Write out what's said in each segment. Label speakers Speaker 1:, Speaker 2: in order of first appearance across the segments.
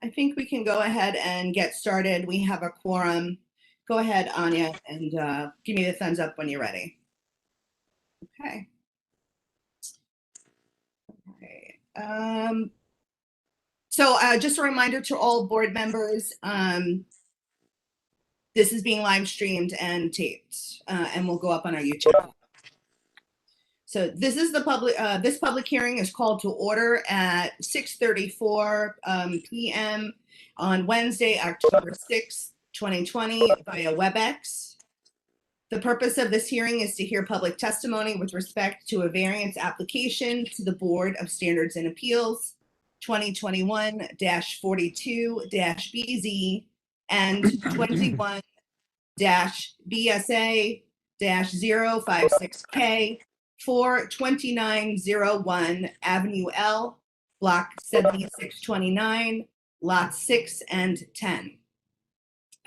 Speaker 1: I think we can go ahead and get started. We have a quorum. Go ahead, Anya, and give me the thumbs up when you're ready. Okay. Okay. So just a reminder to all board members, this is being live streamed and taped, and will go up on our YouTube. So this is the public. This public hearing is called to order at 6:34 p.m. on Wednesday, October 6th, 2020, via Webex. The purpose of this hearing is to hear public testimony with respect to a variance application to the Board of Standards and Appeals 2021-42-BZ and 21-BSA-056K for 2901 Avenue L, Block 7629, Lots 6 and 10.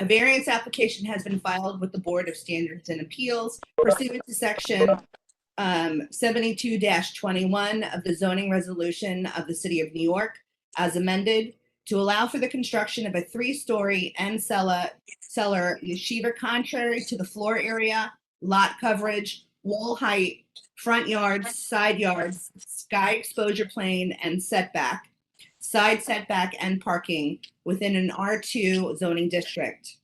Speaker 1: A variance application has been filed with the Board of Standards and Appeals pursuant to Section 72-21 of the Zoning Resolution of the City of New York, as amended, to allow for the construction of a 3-story end cellar yeshiva contrary to the floor area, lot coverage, wall height, front yards, side yards, sky exposure plane, and setback, side setback, and parking within an R2 zoning district.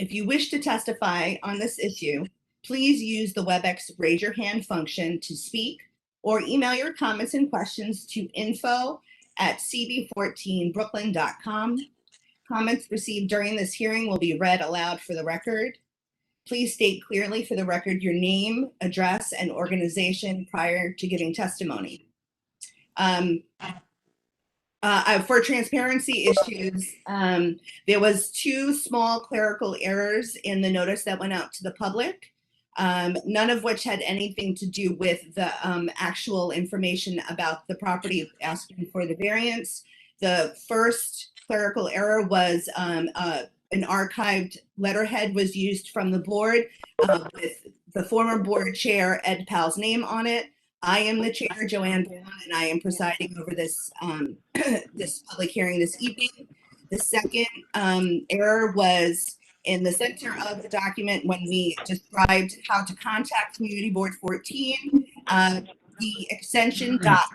Speaker 1: If you wish to testify on this issue, please use the Webex raise your hand function to speak, or email your comments and questions to info@cb14brooklyn.com. Comments received during this hearing will be read aloud for the record. Please state clearly for the record your name, address, and organization prior to giving testimony. For transparency issues, there was 2 small clerical errors in the notice that went out to the public, none of which had anything to do with the actual information about the property asking for the variance. The first clerical error was an archived letterhead was used from the board with the former board chair, Ed Powell's name on it. I am the chair, Joanne Brown, and I am presiding over this this public hearing this evening. The second error was in the center of the document when we described how to contact Community Board 14. The extension .com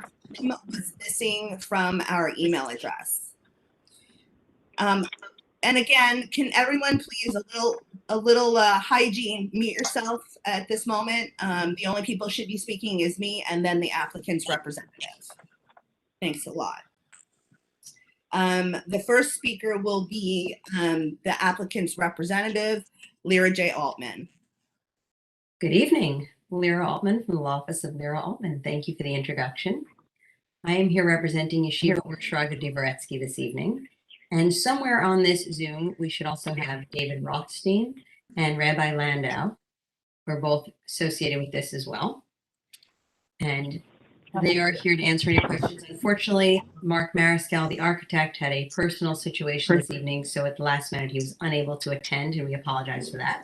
Speaker 1: was missing from our email address. And again, can everyone please a little hygiene, mute yourself at this moment. The only people should be speaking is me and then the applicant's representative. Thanks a lot. The first speaker will be the applicant's representative, Lyra J. Altman.
Speaker 2: Good evening, Lyra Altman from the Law Office of Lyra Altman. Thank you for the introduction. I am here representing Yeshiva Refrigerated this evening. And somewhere on this Zoom, we should also have David Rothstein and Rabbi Landau, who are both associated with this as well. And they are here to answer any questions. Unfortunately, Mark Mariscal, the architect, had a personal situation this evening, so at the last minute he was unable to attend, and we apologize for that.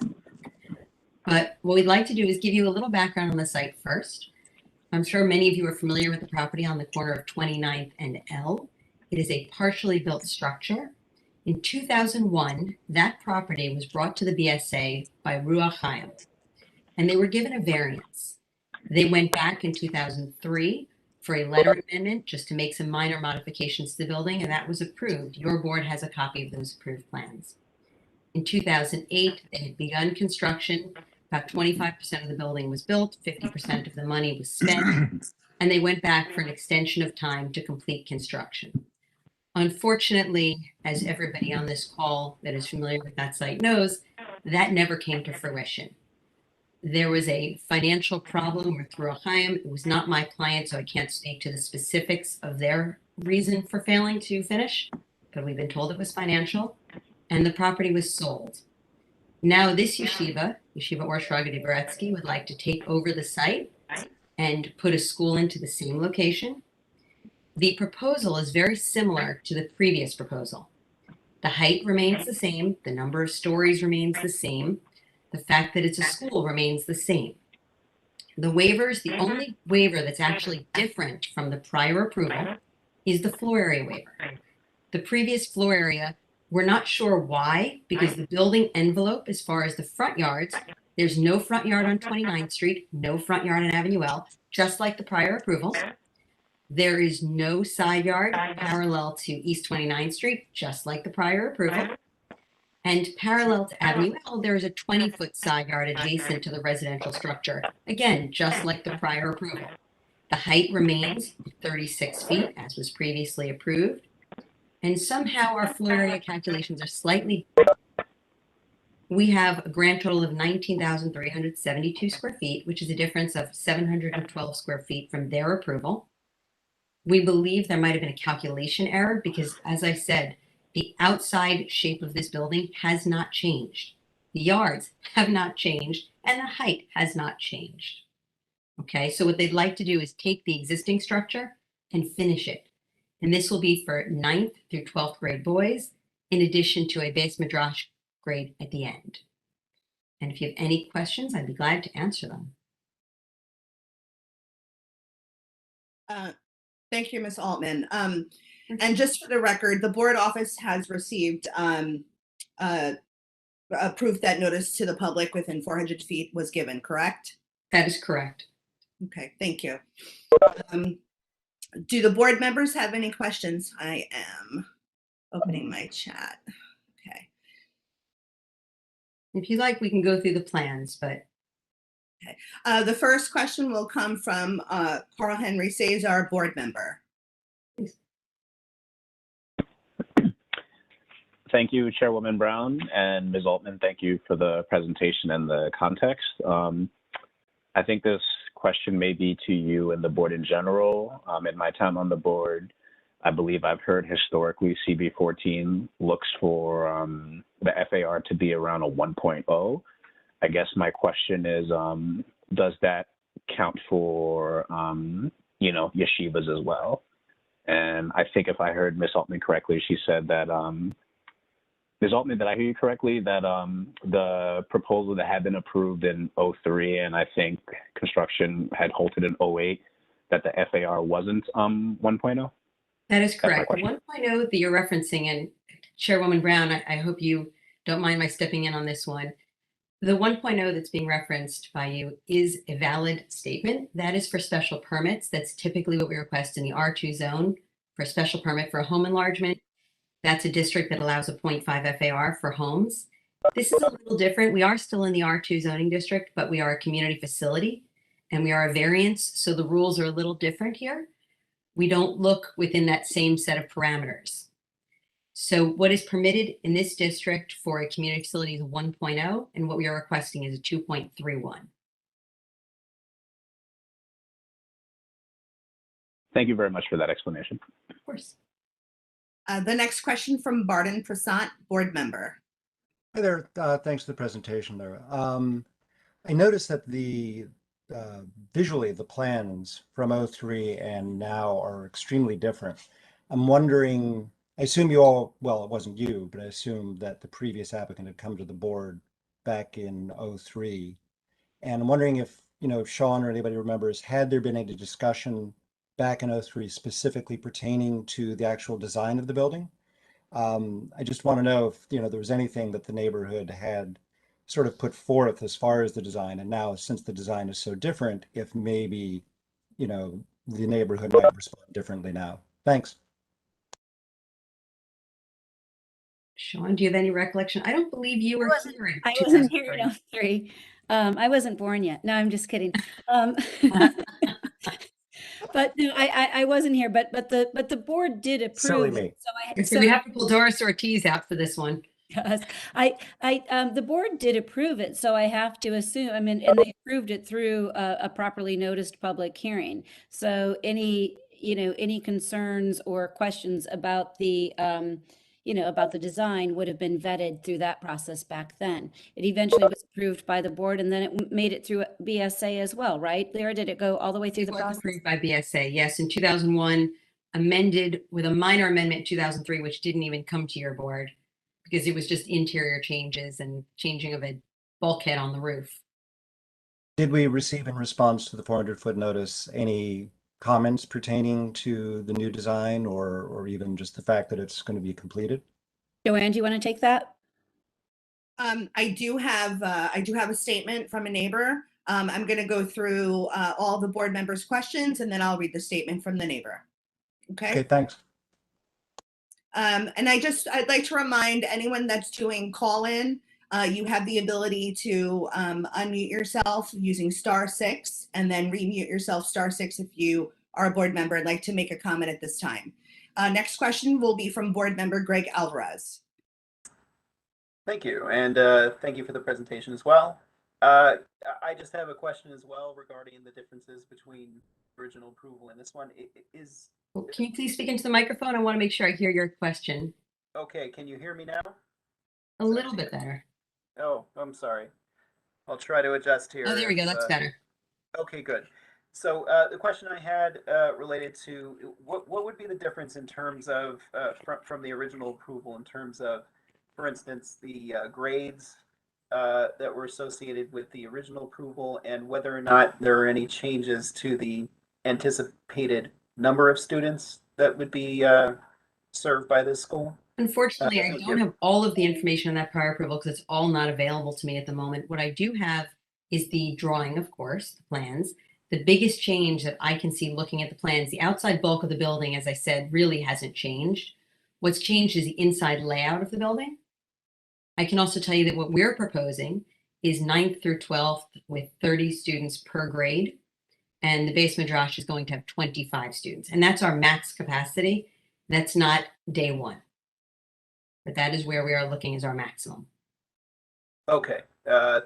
Speaker 2: But what we'd like to do is give you a little background on the site first. I'm sure many of you are familiar with the property on the corner of 29th and L. It is a partially built structure. In 2001, that property was brought to the BSA by Ruach Chaim, and they were given a variance. They went back in 2003 for a letter amendment just to make some minor modifications to the building, and that was approved. Your board has a copy of those approved plans. In 2008, they had begun construction. About 25% of the building was built, 50% of the money was spent, and they went back for an extension of time to complete construction. Unfortunately, as everybody on this call that is familiar with that site knows, that never came to fruition. There was a financial problem with Ruach Chaim. It was not my client, so I can't speak to the specifics of their reason for failing to finish, but we've been told it was financial, and the property was sold. Now this yeshiva, Yeshiva Or Shraga Dvoretsky, would like to take over the site and put a school into the same location. The proposal is very similar to the previous proposal. The height remains the same. The number of stories remains the same. The fact that it's a school remains the same. The waivers, the only waiver that's actually different from the prior approval is the floor area waiver. The previous floor area, we're not sure why, because the building envelope, as far as the front yards, there's no front yard on 29th Street, no front yard on Avenue L, just like the prior approval. There is no side yard parallel to East 29th Street, just like the prior approval. And parallel to Avenue L, there is a 20-foot side yard adjacent to the residential structure. Again, just like the prior approval. The height remains 36 feet, as was previously approved. And somehow our floor area calculations are slightly. We have a grand total of 19,372 square feet, which is a difference of 712 square feet from their approval. We believe there might have been a calculation error because, as I said, the outside shape of this building has not changed. The yards have not changed, and the height has not changed. Okay, so what they'd like to do is take the existing structure and finish it. And this will be for 9th through 12th grade boys, in addition to a base madrash grade at the end. And if you have any questions, I'd be glad to answer them.
Speaker 1: Thank you, Ms. Altman. And just for the record, the board office has received proof that notice to the public within 400 feet was given, correct?
Speaker 2: That is correct.
Speaker 1: Okay, thank you. Do the board members have any questions? I am opening my chat. Okay.
Speaker 2: If you like, we can go through the plans, but.
Speaker 1: Okay. The first question will come from Carl Henry Cesar, board member.
Speaker 3: Thank you, Chairwoman Brown, and Ms. Altman. Thank you for the presentation and the context. I think this question may be to you and the board in general. In my time on the board, I believe I've heard historically CB14 looks for the FAR to be around a 1.0. I guess my question is, does that count for, yeshivas as well? And I think if I heard Ms. Altman correctly, she said that, Ms. Altman, did I hear you correctly that the proposal that had been approved in 03 and I think construction had halted in 08, that the FAR wasn't 1.0?
Speaker 2: That is correct. The 1.0 that you're referencing, and Chairwoman Brown, I hope you don't mind my stepping in on this one. The 1.0 that's being referenced by you is a valid statement. That is for special permits. That's typically what we request in the R2 zone for a special permit for a home enlargement. That's a district that allows a 0.5 FAR for homes. This is a little different. We are still in the R2 zoning district, but we are a community facility and we are a variance. So the rules are a little different here. We don't look within that same set of parameters. So what is permitted in this district for a community facility is 1.0, and what we are requesting is a 2.31.
Speaker 3: Thank you very much for that explanation.
Speaker 2: Of course.
Speaker 1: The next question from Barden Prasant, board member.
Speaker 4: Hi there. Thanks for the presentation there. I noticed that the visually the plans from 03 and now are extremely different. I'm wondering, I assume you all, well, it wasn't you, but I assume that the previous applicant had come to the board back in 03. And I'm wondering if, Sean or anybody remembers, had there been any discussion back in 03 specifically pertaining to the actual design of the building? I just want to know if, there was anything that the neighborhood had sort of put forth as far as the design. And now, since the design is so different, if maybe, the neighborhood might respond differently now. Thanks.
Speaker 2: Sean, do you have any recollection? I don't believe you were here.
Speaker 5: I wasn't here in 03. I wasn't born yet. No, I'm just kidding. But no, I wasn't here. But the board did approve.
Speaker 4: Silly me.
Speaker 2: So we have to pull Doris Ortiz out for this one.
Speaker 5: Yes, the board did approve it, so I have to assume. I mean, and they approved it through a properly noticed public hearing. So any concerns or questions about the about the design would have been vetted through that process back then. It eventually was approved by the board, and then it made it through BSA as well, right? Lyra, did it go all the way through the process?
Speaker 2: Approved by BSA, yes, in 2001, amended with a minor amendment in 2003, which didn't even come to your board because it was just interior changes and changing of a bulkhead on the roof.
Speaker 4: Did we receive in response to the 400-foot notice any comments pertaining to the new design or even just the fact that it's going to be completed?
Speaker 5: Joanne, do you want to take that?
Speaker 1: I do have a statement from a neighbor. I'm going to go through all the board members' questions, and then I'll read the statement from the neighbor.
Speaker 4: Okay, thanks.
Speaker 1: And I'd like to remind anyone that's doing call-in, you have the ability to unmute yourself using *6 and then remute yourself *6 if you are a board member and like to make a comment at this time. Next question will be from board member Greg Alvarez.
Speaker 6: Thank you, and thank you for the presentation as well. I just have a question as well regarding the differences between original approval and this one.
Speaker 2: Can you please speak into the microphone? I want to make sure I hear your question.
Speaker 6: Okay, can you hear me now?
Speaker 2: A little bit better.
Speaker 6: Oh, I'm sorry. I'll try to adjust here.
Speaker 2: Oh, there we go. That's better.
Speaker 6: Okay, good. So the question I had related to what would be the difference in terms of from the original approval in terms of, for instance, the grades that were associated with the original approval and whether or not there are any changes to the anticipated number of students that would be served by this school?
Speaker 2: Unfortunately, I don't have all of the information on that prior approval because it's all not available to me at the moment. What I do have is the drawing, of course, the plans. The biggest change that I can see looking at the plans, the outside bulk of the building, as I said, really hasn't changed. What's changed is the inside layout of the building. I can also tell you that what we're proposing is 9th through 12th with 30 students per grade. And the base madrash is going to have 25 students. And that's our max capacity. That's not day one. But that is where we are looking as our maximum.
Speaker 6: Okay,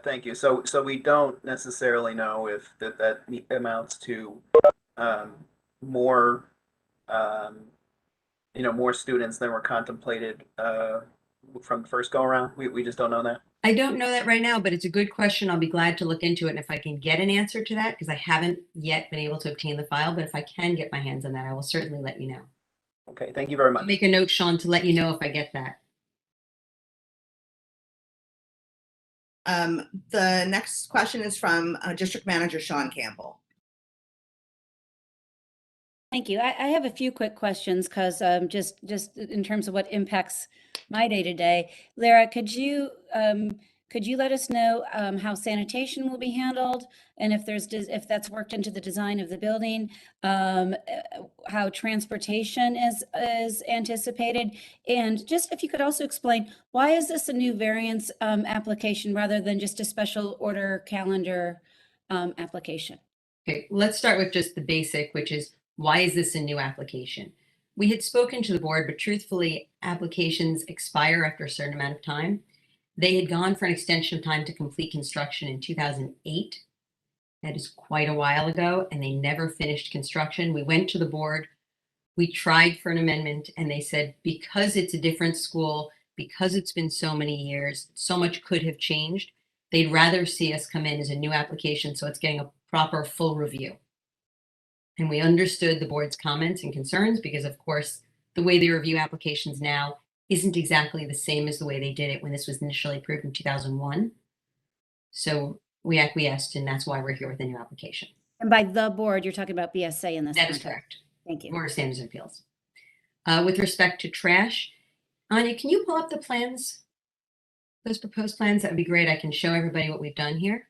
Speaker 6: thank you. So we don't necessarily know if that amounts to more, more students than were contemplated from the first go around. We just don't know that.
Speaker 2: I don't know that right now, but it's a good question. I'll be glad to look into it. And if I can get an answer to that, because I haven't yet been able to obtain the file, but if I can get my hands on that, I will certainly let you know.
Speaker 6: Okay, thank you very much.
Speaker 2: I'll make a note, Sean, to let you know if I get that.
Speaker 1: The next question is from District Manager Sean Campbell.
Speaker 5: Thank you. I have a few quick questions because just in terms of what impacts my day-to-day. Lara, could you let us know how sanitation will be handled and if that's worked into the design of the building, how transportation is anticipated, and just if you could also explain why is this a new variance application rather than just a special order calendar application?
Speaker 2: Okay, let's start with just the basic, which is why is this a new application? We had spoken to the board, but truthfully, applications expire after a certain amount of time. They had gone for an extension of time to complete construction in 2008. That is quite a while ago, and they never finished construction. We went to the board, we tried for an amendment, and they said because it's a different school, because it's been so many years, so much could have changed, they'd rather see us come in as a new application so it's getting a proper full review. And we understood the board's comments and concerns because, of course, the way they review applications now isn't exactly the same as the way they did it when this was initially approved in 2001. So we acquiesced, and that's why we're here with a new application.
Speaker 5: And by the board, you're talking about BSA in this
Speaker 2: That is
Speaker 5: context.
Speaker 2: correct.
Speaker 5: Thank you.
Speaker 2: Board of Standards and Appeals. With respect to trash, Anya, can you pull up the plans? Those proposed plans, that would be great. I can show everybody what we've done here.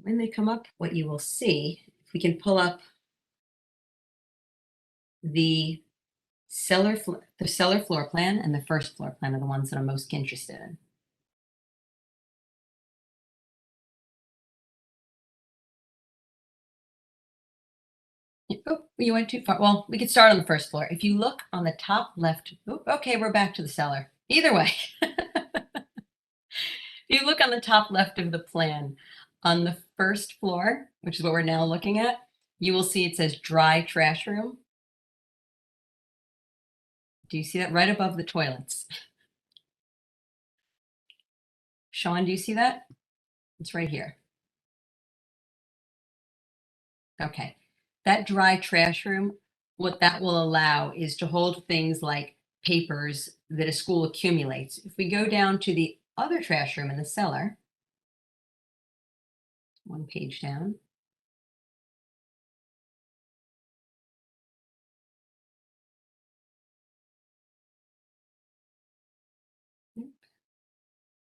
Speaker 2: When they come up, what you will see, if we can pull up the cellar floor plan and the first floor plan are the ones that I'm most interested in. Oh, you went too far. Well, we could start on the first floor. If you look on the top left, okay, we're back to the cellar. Either way. If you look on the top left of the plan, on the first floor, which is what we're now looking at, you will see it says dry trash room. Do you see that right above the toilets? Sean, do you see that? It's right here. Okay. That dry trash room, what that will allow is to hold things like papers that a school accumulates. If we go down to the other trash room in the cellar, One page down.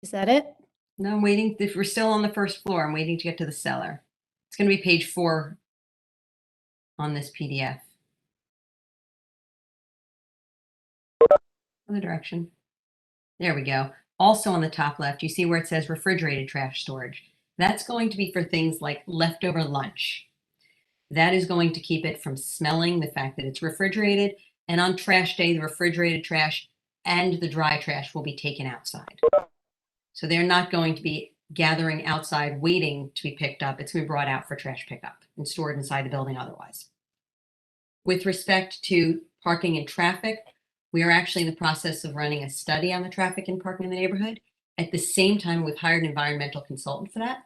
Speaker 5: Is that it?
Speaker 2: No, I'm waiting. If we're still on the first floor, I'm waiting to get to the cellar. It's going to be page 4 on this PDF. Other direction. There we go. Also on the top left, you see where it says refrigerated trash storage. That's going to be for things like leftover lunch. That is going to keep it from smelling, the fact that it's refrigerated. And on trash day, the refrigerated trash and the dry trash will be taken outside. So they're not going to be gathering outside waiting to be picked up. It's going to be brought out for trash pickup and stored inside the building otherwise. With respect to parking and traffic, we are actually in the process of running a study on the traffic and parking in the neighborhood. At the same time, we've hired an environmental consultant for that.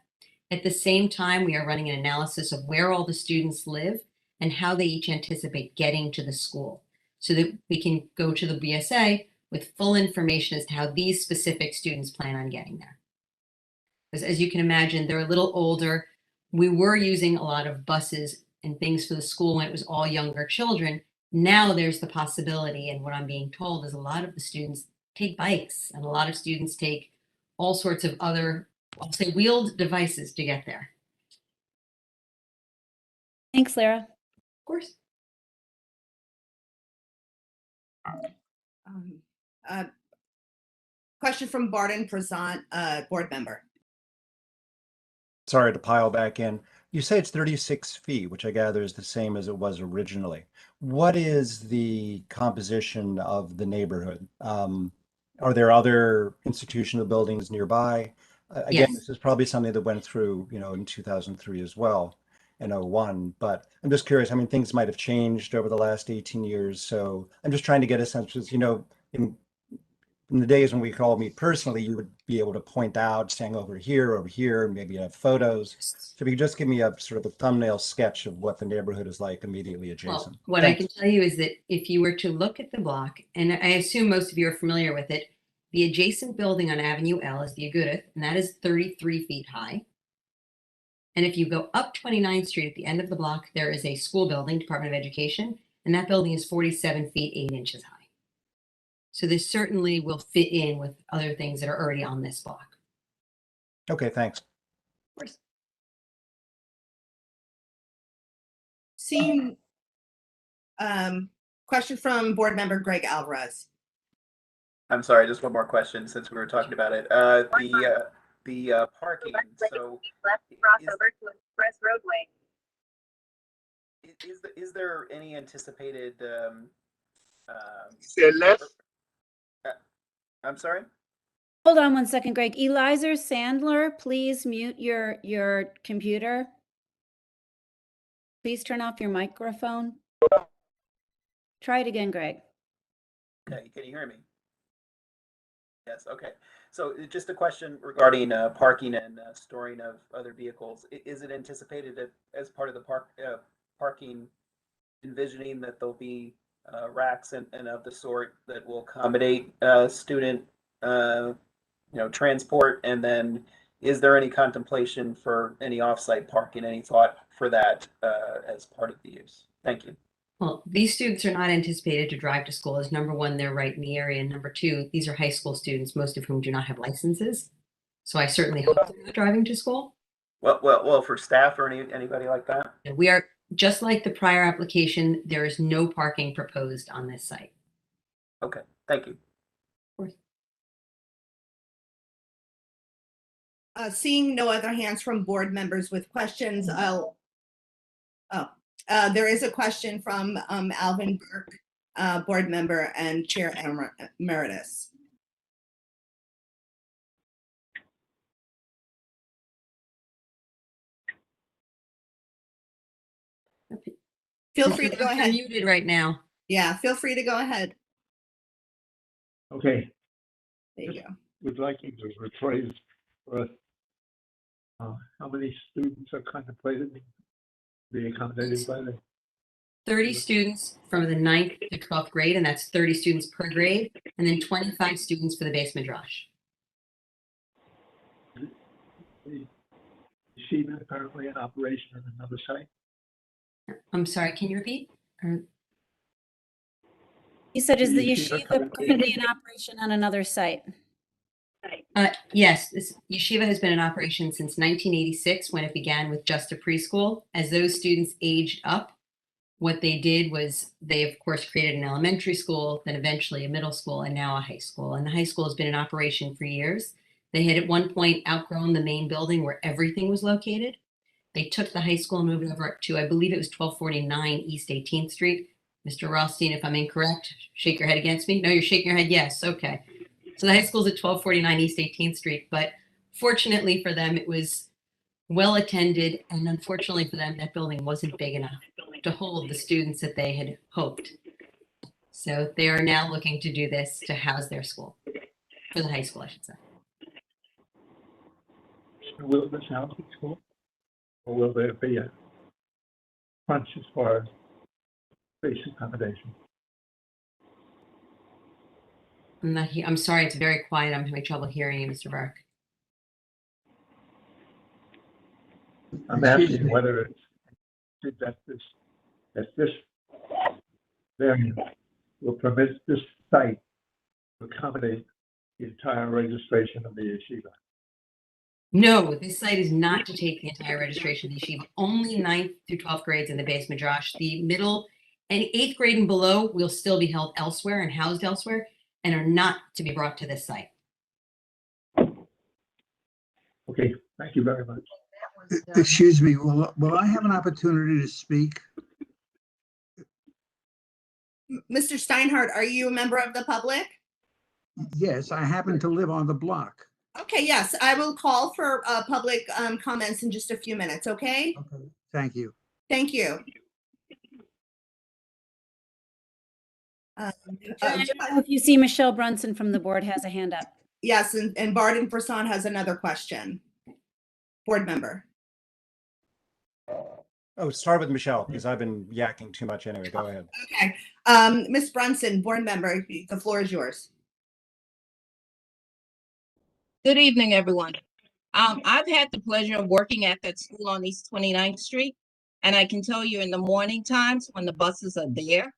Speaker 2: At the same time, we are running an analysis of where all the students live and how they each anticipate getting to the school so that we can go to the BSA with full information as to how these specific students plan on getting there. Because as you can imagine, they're a little older. We were using a lot of buses and things for the school when it was all younger children. Now there's the possibility, and what I'm being told is a lot of the students take bikes and a lot of students take all sorts of other, I'll say, wheeled devices to get there.
Speaker 5: Thanks, Lara.
Speaker 2: Of course.
Speaker 1: Question from Barton Prasant, board member.
Speaker 4: Sorry to pile back in. You say it's 36 feet, which I gather is the same as it was originally. What is the composition of the neighborhood? Are there other institutional buildings nearby? Again,
Speaker 2: Yes.
Speaker 4: this is probably something that went through, in 2003 as well, and '01. But I'm just curious. I mean, things might have changed over the last 18 years. So I'm just trying to get a sense, because, in the days when we could all meet personally, you would be able to point out, saying over here, maybe have photos. So if you could just give me a sort of a thumbnail sketch of what the neighborhood is like immediately adjacent.
Speaker 2: Well, what I can tell you is that if you were to look at the block, and I assume most of you are familiar with it, the adjacent building on Avenue L is the Agudith, and that is 33 feet high. And if you go up 29th Street at the end of the block, there is a school building, Department of Education, and that building is 47 feet 8 inches high. So this certainly will fit in with other things that are already on this block.
Speaker 4: Okay, thanks.
Speaker 2: Of course.
Speaker 1: Seeing question from board member Greg Alvarez.
Speaker 6: I'm sorry, just one more question since we were talking about it. The parking. So is there any anticipated?
Speaker 7: Say less.
Speaker 6: I'm sorry.
Speaker 5: Hold on one second, Greg. Eliza Sandler, please mute your computer. Please turn off your microphone. Try it again, Greg.
Speaker 6: Okay, can you hear me? Yes, okay. So just a question regarding parking and storing of other vehicles. Is it anticipated that as part of the parking, envisioning that there'll be racks and of the sort that will accommodate student transport? And then is there any contemplation for any offsite parking, any thought for that as part of the use? Thank you.
Speaker 2: Well, these students are not anticipated to drive to school, as number one, they're right in the area. And number two, these are high school students, most of whom do not have licenses. So I certainly hope they're not driving to school.
Speaker 6: Well, for staff or anybody like that?
Speaker 2: We are, just like the prior application, there is no parking proposed on this site.
Speaker 6: Okay, thank you.
Speaker 2: Of course.
Speaker 1: Seeing no other hands from board members with questions, there is a question from Alvin Burke, board member and chair emeritus. Feel free to go
Speaker 2: You're
Speaker 1: ahead.
Speaker 2: muted right now.
Speaker 1: Yeah, feel free to go ahead.
Speaker 7: Okay.
Speaker 1: There you go.
Speaker 7: Would like you to rephrase for us how many students are contemplated being accommodated by the
Speaker 2: 30 students from the 9th to 12th grade, and that's 30 students per grade, and then 25 students for the base midrash.
Speaker 7: yeshiva currently in operation on another site?
Speaker 2: I'm sorry, can you repeat?
Speaker 5: He said, is the
Speaker 7: Yeshiva
Speaker 5: yeshiva currently in operation on another site?
Speaker 2: Yes, this yeshiva has been in operation since 1986 when it began with just a preschool. As those students aged up, what they did was they, of course, created an elementary school, then eventually a middle school, and now a high school. And the high school has been in operation for years. They had at one point outgrown the main building where everything was located. They took the high school and moved over to, I believe it was 1249 East 18th Street. Mr. Rothstein, if I'm incorrect, shake your head against me. No, you're shaking your head. Yes. Okay. So the high school's at 1249 East 18th Street, but fortunately for them, it was well attended. And unfortunately for them, that building wasn't big enough to hold the students that they had hoped. So they are now looking to do this to house their school, for the high school, I should say.
Speaker 7: Will this house be school? Or will there be a crunch as far as space accommodation?
Speaker 2: I'm sorry, it's very quiet. I'm having trouble hearing you, Mr. Burke.
Speaker 7: I'm asking whether it's that this variance will permit this site to accommodate the entire registration of the yeshiva.
Speaker 2: No, this site is not to take the entire registration of the yeshiva. Only 9th through 12th grades in the base midrash. The middle and 8th grade and below will still be held elsewhere and housed elsewhere and are not to be brought to this site.
Speaker 7: Okay, thank you very much.
Speaker 8: Excuse me, will I have an opportunity to speak?
Speaker 1: Mr. Steinhardt, are you a member of the public?
Speaker 8: Yes, I happen to live on the block.
Speaker 1: Okay, yes, I will call for public comments in just a few minutes, okay?
Speaker 8: Okay, thank you.
Speaker 1: Thank you.
Speaker 5: I don't know if you see Michelle Brunson from the board has a hand up.
Speaker 1: Yes, and Barden Prasan has another question. Board member.
Speaker 4: Oh, start with Michelle, because I've been yakking too much anyway. Go ahead.
Speaker 1: Okay. Ms. Brunson, board member, the floor is yours.
Speaker 9: Good evening, everyone. I've had the pleasure of working at that school on East 29th Street, and I can tell you in the morning times when the buses are there,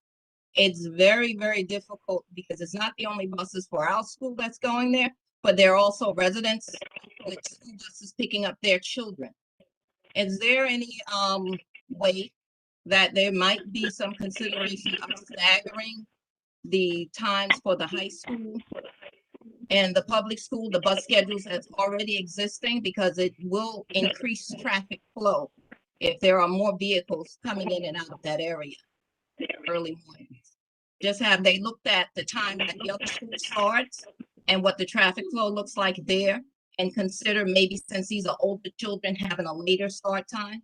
Speaker 9: it's very, very difficult because it's not the only buses for our school that's going there, but there are also residents with school buses picking up their children. Is there any way that there might be some consideration of staggering the times for the high school and the public school, the bus schedules that's already existing, because it will increase traffic flow if there are more vehicles coming in and out of that area early mornings? Just have they looked at the time that the other school starts and what the traffic flow looks like there, and consider maybe, since these are older children, having a later start time?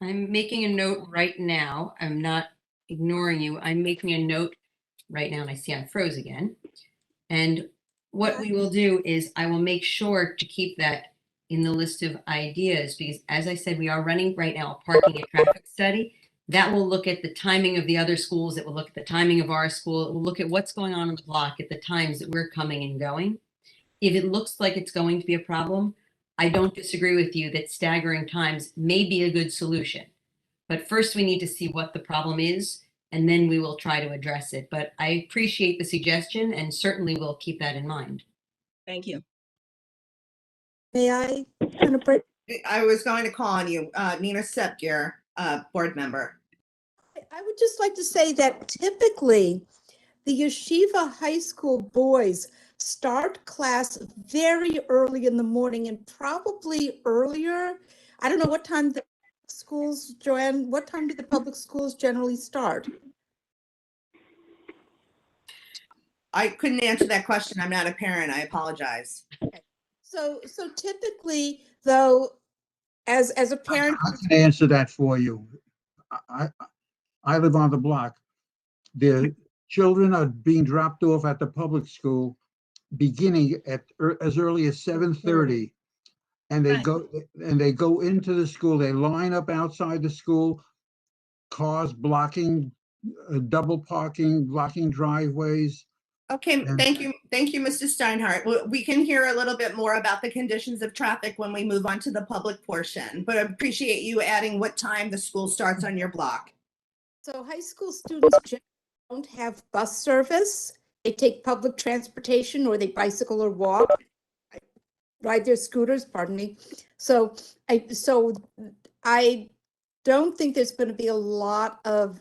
Speaker 2: I'm making a note right now. I'm not ignoring you. I'm making a note right now, and I see I'm froze again. And what we will do is I will make sure to keep that in the list of ideas, because as I said, we are running right now a parking and traffic study that will look at the timing of the other schools. It will look at the timing of our school. It will look at what's going on the block at the times that we're coming and going. If it looks like it's going to be a problem, I don't disagree with you that staggering times may be a good solution. But first we need to see what the problem is, and then we will try to address it. But I appreciate the suggestion, and certainly we'll keep that in mind.
Speaker 9: Thank you.
Speaker 10: May I kind of break?
Speaker 1: I was going to call on you, Nina Septier, board member.
Speaker 10: I would just like to say that typically the yeshiva high school boys start class very early in the morning, and probably earlier. I don't know what time the schools, Joanne, what time do the public schools generally start?
Speaker 1: I couldn't answer that question. I'm not a parent. I apologize.
Speaker 10: So typically, though, as a parent,
Speaker 8: I can answer that for you. I live on the block. The children are being dropped off at the public school beginning at as early as 7:30, and they go into the school. They line up outside the school, cars blocking, double parking, blocking driveways.
Speaker 1: Okay,
Speaker 8: And-
Speaker 1: thank you, Mr. Steinhardt. We can hear a little bit more about the conditions of traffic when we move on to the public portion, but I appreciate you adding what time the school starts on your block.
Speaker 10: So high school students generally don't have bus service. They take public transportation, or they bicycle or walk, ride their scooters, pardon me. So I don't think there's going to be a lot of,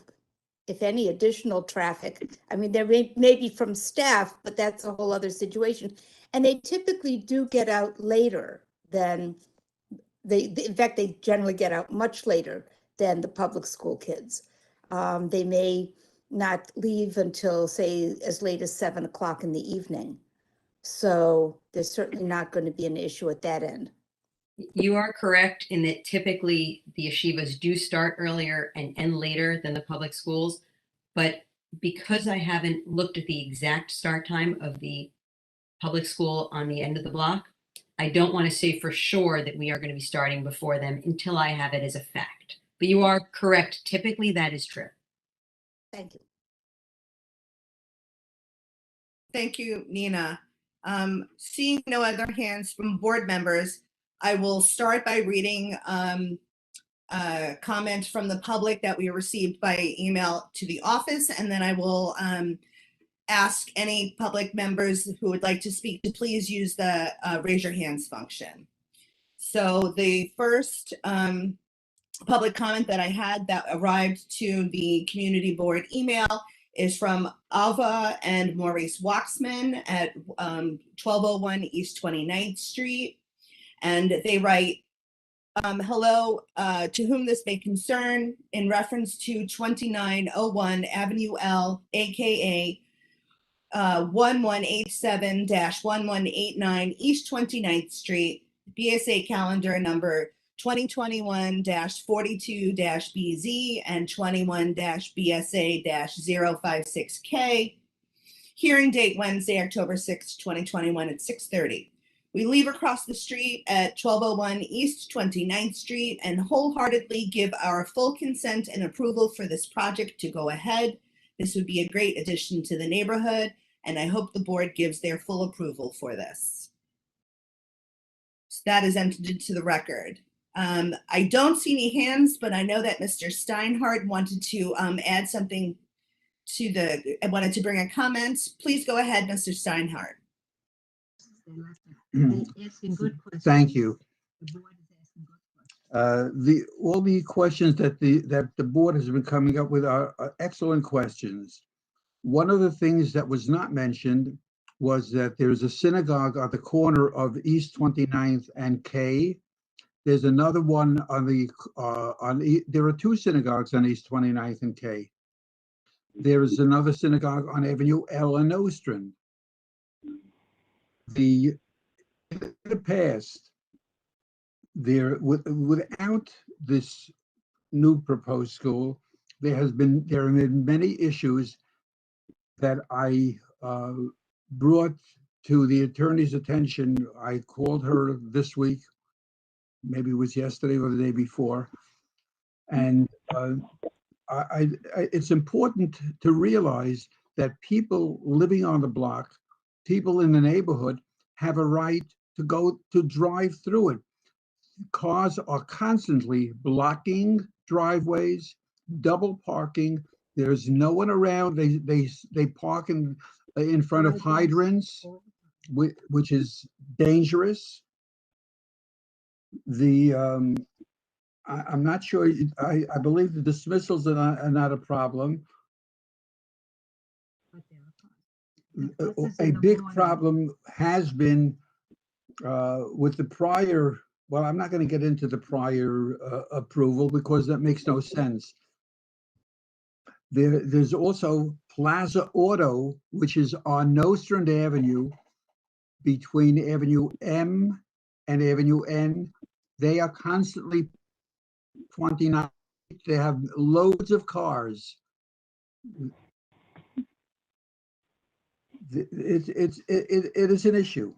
Speaker 10: if any, additional traffic. I mean, there may be from staff, but that's a whole other situation. And they typically do get out later than in fact, they generally get out much later than the public school kids. They may not leave until, say, as late as 7 o'clock in the evening. So there's certainly not going to be an issue at that end.
Speaker 2: You are correct in that typically the yeshivas do start earlier and end later than the public schools. But because I haven't looked at the exact start time of the public school on the end of the block, I don't want to say for sure that we are going to be starting before them until I have it as a fact. But you are correct. Typically, that is true.
Speaker 10: Thank you.
Speaker 1: Thank you, Nina. Seeing no other hands from board members, I will start by reading comments from the public that we received by email to the office, and then I will ask any public members who would like to speak to please use the raise your hands function. So the first public comment that I had that arrived to the community board email is from Alva and Maurice Waxman at 1201 East 29th Street. And they write, hello, to whom this may concern, in reference to 2901 Avenue L, aka 1187-1189 East 29th Street, BSA calendar number 2021-42-BZ and 21-BSA-056K. Hearing date Wednesday, October 6, 2021 at 6:30. We leave across the street at 1201 East 29th Street and wholeheartedly give our full consent and approval for this project to go ahead. This would be a great addition to the neighborhood, and I hope the board gives their full approval for this. So that is entered into the record. I don't see any hands, but I know that Mr. Steinhardt wanted to add something to wanted to bring a comment. Please go ahead, Mr. Steinhardt.
Speaker 8: Thank you. All the questions that the board has been coming up with are excellent questions. One of the things that was not mentioned was that there's a synagogue at the corner of East 29th and K. There's another one on there are two synagogues on East 29th and K. There is another synagogue on Avenue L and Nostrand. In the past, without this new proposed school, there have been many issues that I brought to the attorney's attention. I called her this week, maybe it was yesterday or the day before, and it's important to realize that people living on the block, people in the neighborhood, have a right to drive through it. Cars are constantly blocking driveways, double parking. There's no one around. They park in front of hydrants, which is dangerous. I'm not sure. I believe the dismissals are not a problem. A big problem has been with the prior. Well, I'm not going to get into the prior approval because that makes no sense. There's also Plaza Auto, which is on Nostrand Avenue between Avenue M and Avenue N. They are constantly 29. They have loads of cars. It is an issue.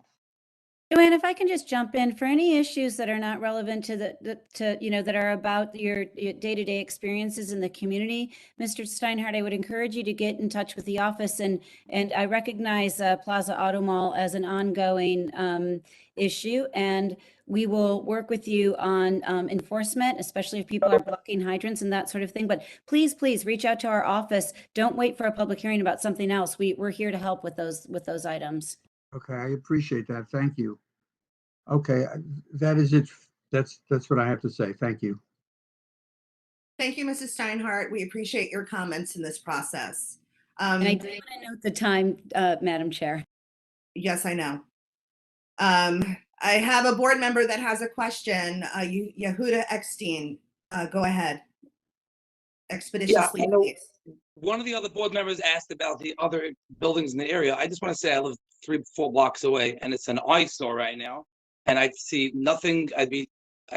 Speaker 5: Joanne, if I can just jump in for any issues that are not relevant to that are about your day-to-day experiences in the community, Mr. Steinhardt, I would encourage you to get in touch with the office, and I recognize Plaza Auto Mall as an ongoing issue, and we will work with you on enforcement, especially if people are blocking hydrants and that sort of thing. But please reach out to our office. Don't wait for a public hearing about something else. We're here to help with those items.
Speaker 8: Okay, I appreciate that. Thank you. Okay, that is it. That's what I have to say. Thank you.
Speaker 1: Thank you, Mrs. Steinhardt. We appreciate your comments in this process.
Speaker 5: And I do want to note the time, Madam Chair.
Speaker 1: Yes, I know. I have a board member that has a question. Yehuda Eckstein, go ahead. Expeditiously,
Speaker 11: I know.
Speaker 1: please.
Speaker 11: One of the other board members asked about the other buildings in the area. I just want to say I live 3-4 blocks away, and it's an eyesore right now. And I see nothing. I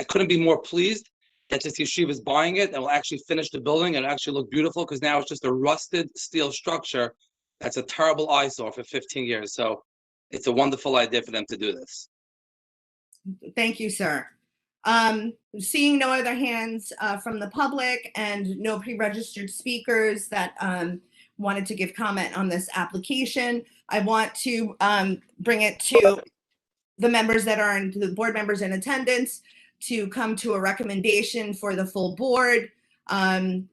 Speaker 11: couldn't be more pleased that this yeshiva is buying it and will actually finish the building and actually look beautiful, because now it's just a rusted steel structure. That's a terrible eyesore for 15 years. So it's a wonderful idea for them to do this.
Speaker 1: Thank you, sir. Seeing no other hands from the public and no pre-registered speakers that wanted to give comment on this application, I want to bring it to the members that are the board members in attendance to come to a recommendation for the full board.
Speaker 11: I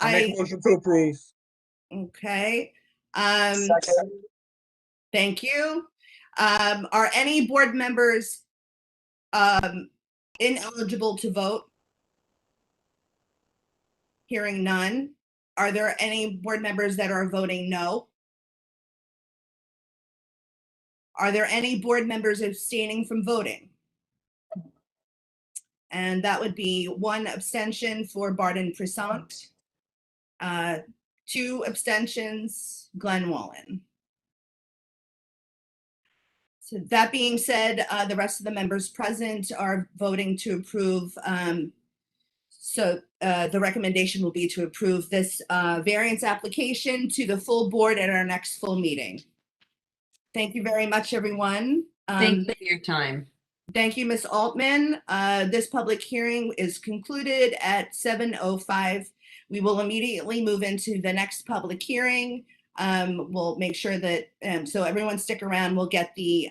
Speaker 11: make a motion to approve.
Speaker 1: Okay.
Speaker 11: Second.
Speaker 1: Thank you. Are any board members ineligible to vote? Hearing none. Are there any board members that are voting no? Are there any board members abstaining from voting? And that would be 1 abstention for Barden Pressant, 2 abstentions, Glenn Wallen. So that being said, the rest of the members present are voting to approve. So the recommendation will be to approve this variance application to the full board at our next full meeting. Thank you very much, everyone.
Speaker 2: Thank you for your time.
Speaker 1: Thank you, Ms. Altman. This public hearing is concluded at 7:05. We will immediately move into the next public hearing. We'll make sure that, so everyone stick around, we'll get the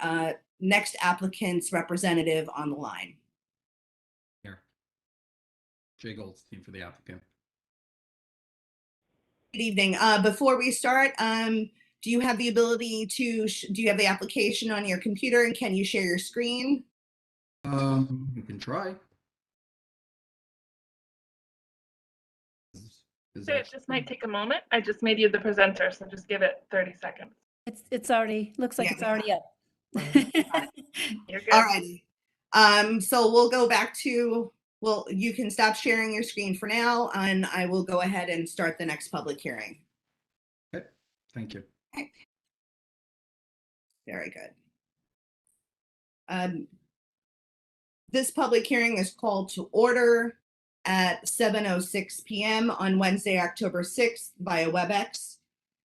Speaker 1: next applicant's representative on the line.
Speaker 12: Here. Jay Goldstein for the applicant.
Speaker 1: Good evening. Before we start, do you have the ability to, do you have the application on your computer, and can you share your screen?
Speaker 12: You can try.
Speaker 13: This might take a moment. I just made you the presenter, so just give it 30 seconds.
Speaker 5: It's already, looks like it's already up.
Speaker 13: You're good.
Speaker 1: All righty. So we'll go back to, well, you can stop sharing your screen for now, and I will go ahead and start the next public hearing.
Speaker 12: Okay, thank you.
Speaker 1: Okay. Very good. This public hearing is called to order at 7:06 p.m. on Wednesday, October 6th via Webex.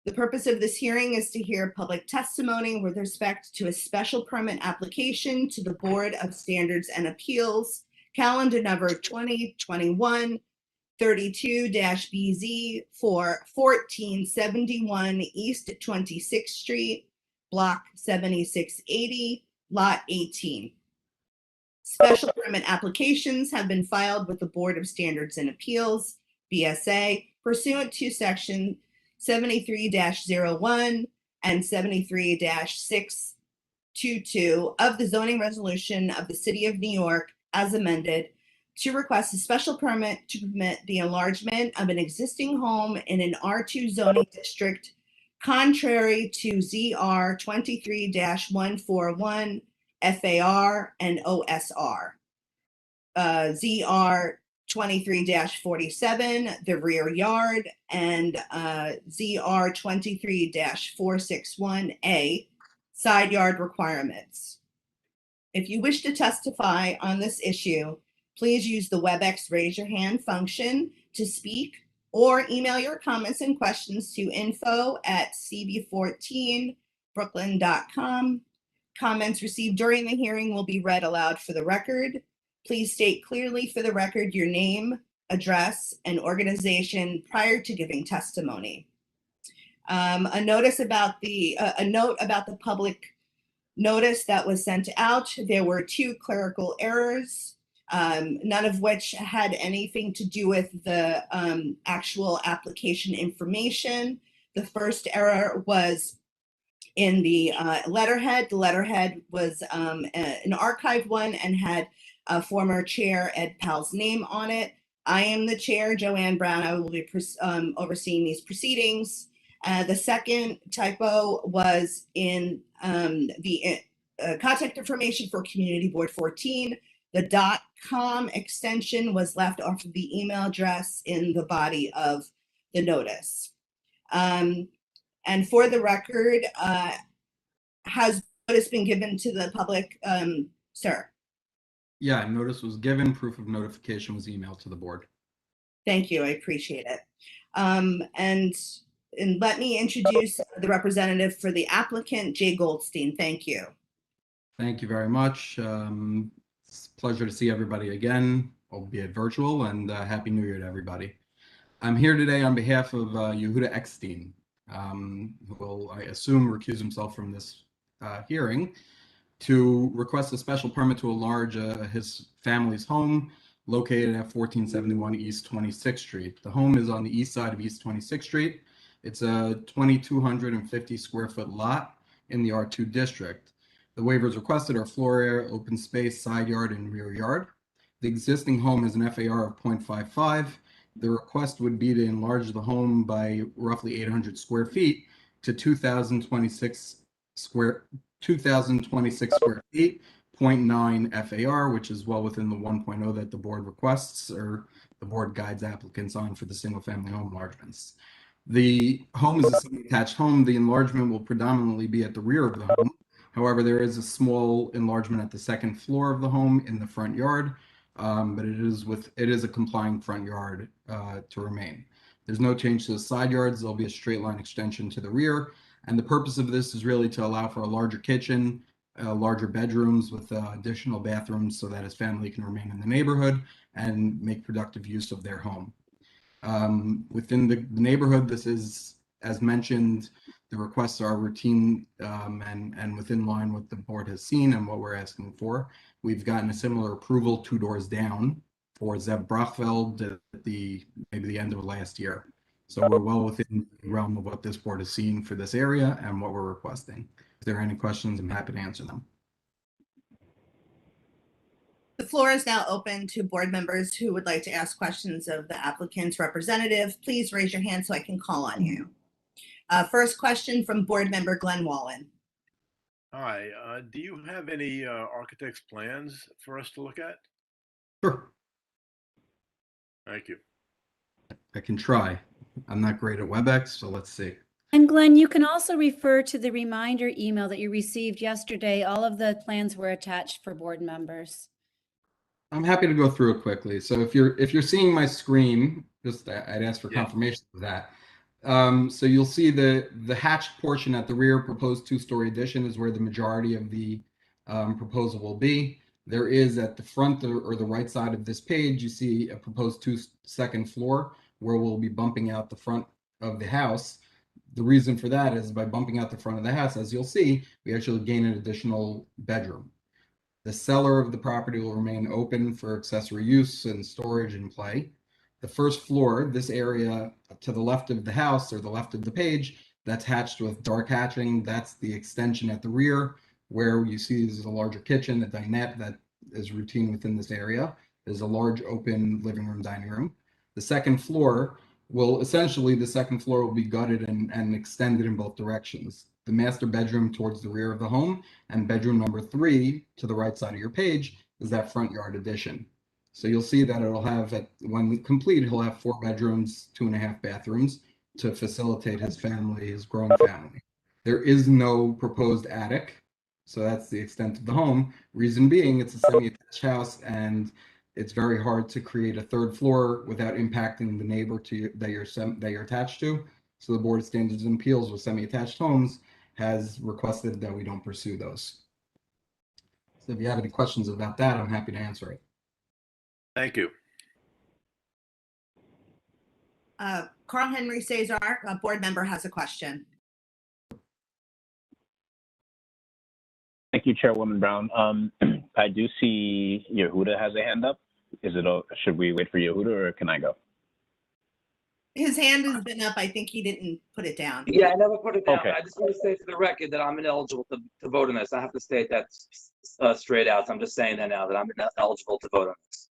Speaker 1: The purpose of this hearing is to hear public testimony with respect to a special permit application to the Board of Standards and Appeals, calendar number 2021-32-BZ for 1471 East 26th Street, Block 7680, Lot 18. Special permit applications have been filed with the Board of Standards and Appeals, BSA, pursuant to Section 73-01 and 73-622 of the zoning resolution of the City of New York as amended, to request a special permit to permit the enlargement of an existing home in an R2 zoning district contrary to ZR 23-141 FAR and OSR. ZR 23-47, the rear yard, and ZR 23-461A, side yard requirements. If you wish to testify on this issue, please use the Webex raise your hand function to speak, or email your comments and questions to info@cb14brooklyn.com. Comments received during the hearing will be read aloud for the record. Please state clearly for the record your name, address, and organization prior to giving testimony. A note about the public notice that was sent out. There were 2 clerical errors, none of which had anything to do with the actual application information. The first error was in the letterhead. The letterhead was an archived one and had former chair Ed Powell's name on it. I am the chair, Joanne Brown. I will be overseeing these proceedings. The second typo was in the contact information for Community Board 14. The .com extension was left off of the email address in the body of the notice. And for the record, has notice been given to the public, sir?
Speaker 12: Yeah, notice was given. Proof of notification was emailed to the board.
Speaker 1: Thank you. I appreciate it. And let me introduce the representative for the applicant, Jay Goldstein. Thank you.
Speaker 12: Thank you very much. It's a pleasure to see everybody again, albeit virtual, and Happy New Year to everybody. I'm here today on behalf of Yehuda Eckstein, who will, I assume, recuse himself from this hearing to request a special permit to enlarge his family's home located at 1471 East 26th Street. The home is on the east side of East 26th Street. It's a 2,250 square foot lot in the R2 district. The waivers requested are floor area, open space, side yard, and rear yard. The existing home has an FAR of 0.55. The request would be to enlarge the home by roughly 800 square feet to 2,026 square feet, 0.9 FAR, which is well within the 1.0 that the board requests or the board guides applicants on for the single family home enlargements. The home is a semi-attached home. The enlargement will predominantly be at the rear of the home. However, there is a small enlargement at the second floor of the home in the front yard, but it is a complying front yard to remain. There's no change to the side yards. There'll be a straight line extension to the rear. And the purpose of this is really to allow for a larger kitchen, larger bedrooms with additional bathrooms so that his family can remain in the neighborhood and make productive use of their home. Within the neighborhood, this is, as mentioned, the requests are routine and within line with the board has seen and what we're asking for. We've gotten a similar approval 2 doors down for Zev Brachfeld at maybe the end of last year. So we're well within the realm of what this board has seen for this area and what we're requesting. If there are any questions, I'm happy to answer them.
Speaker 1: The floor is now open to board members who would like to ask questions of the applicant's representative. Please raise your hand so I can call on you. First question from board member Glenn Wallen.
Speaker 14: Hi, do you have any architect's plans for us to look at?
Speaker 12: Sure.
Speaker 14: Thank you.
Speaker 12: I can try. I'm not great at Webex, so let's see.
Speaker 5: And Glenn, you can also refer to the reminder email that you received yesterday. All of the plans were attached for board members.
Speaker 12: I'm happy to go through it quickly. So if you're seeing my screen, just I'd ask for confirmation of that. So you'll see the hatched portion at the rear. Proposed 2-story addition is where the majority of the proposal will be. There is at the front or the right side of this page, you see a proposed 2nd floor where we'll be bumping out the front of the house. The reason for that is by bumping out the front of the house, as you'll see, we actually gain an additional bedroom. The cellar of the property will remain open for accessory use and storage and play. The first floor, this area to the left of the house or the left of the page, that's hatched with dark hatching. That's the extension at the rear where you see there's a larger kitchen, a dinette that is routine within this area. There's a large open living room, dining room. The second floor will essentially, the second floor will be gutted and extended in both directions. The master bedroom towards the rear of the home and bedroom number 3 to the right side of your page is that front yard addition. So you'll see that it'll have, when complete, he'll have 4 bedrooms, 2.5 bathrooms to facilitate his family, his growing family. There is no proposed attic. So that's the extent of the home. Reason being, it's a semi-attached house and it's very hard to create a 3rd floor without impacting the neighbor that you're attached to. So the Board of Standards and Appeals with semi-attached homes has requested that we don't pursue those. So if you have any questions about that, I'm happy to answer it.
Speaker 14: Thank you.
Speaker 1: Carl Henry Cesar, a board member, has a question.
Speaker 3: Thank you, Chairwoman Brown. I do see Yehuda has a hand up. Should we wait for Yehuda or can I go?
Speaker 1: His hand has been up. I think he didn't put it down.
Speaker 11: Yeah, I never put it down.
Speaker 3: Okay.
Speaker 11: I just want to say for the record that I'm ineligible to vote on this. I have to state that straight out. So I'm just saying that now that I'm ineligible to vote on this.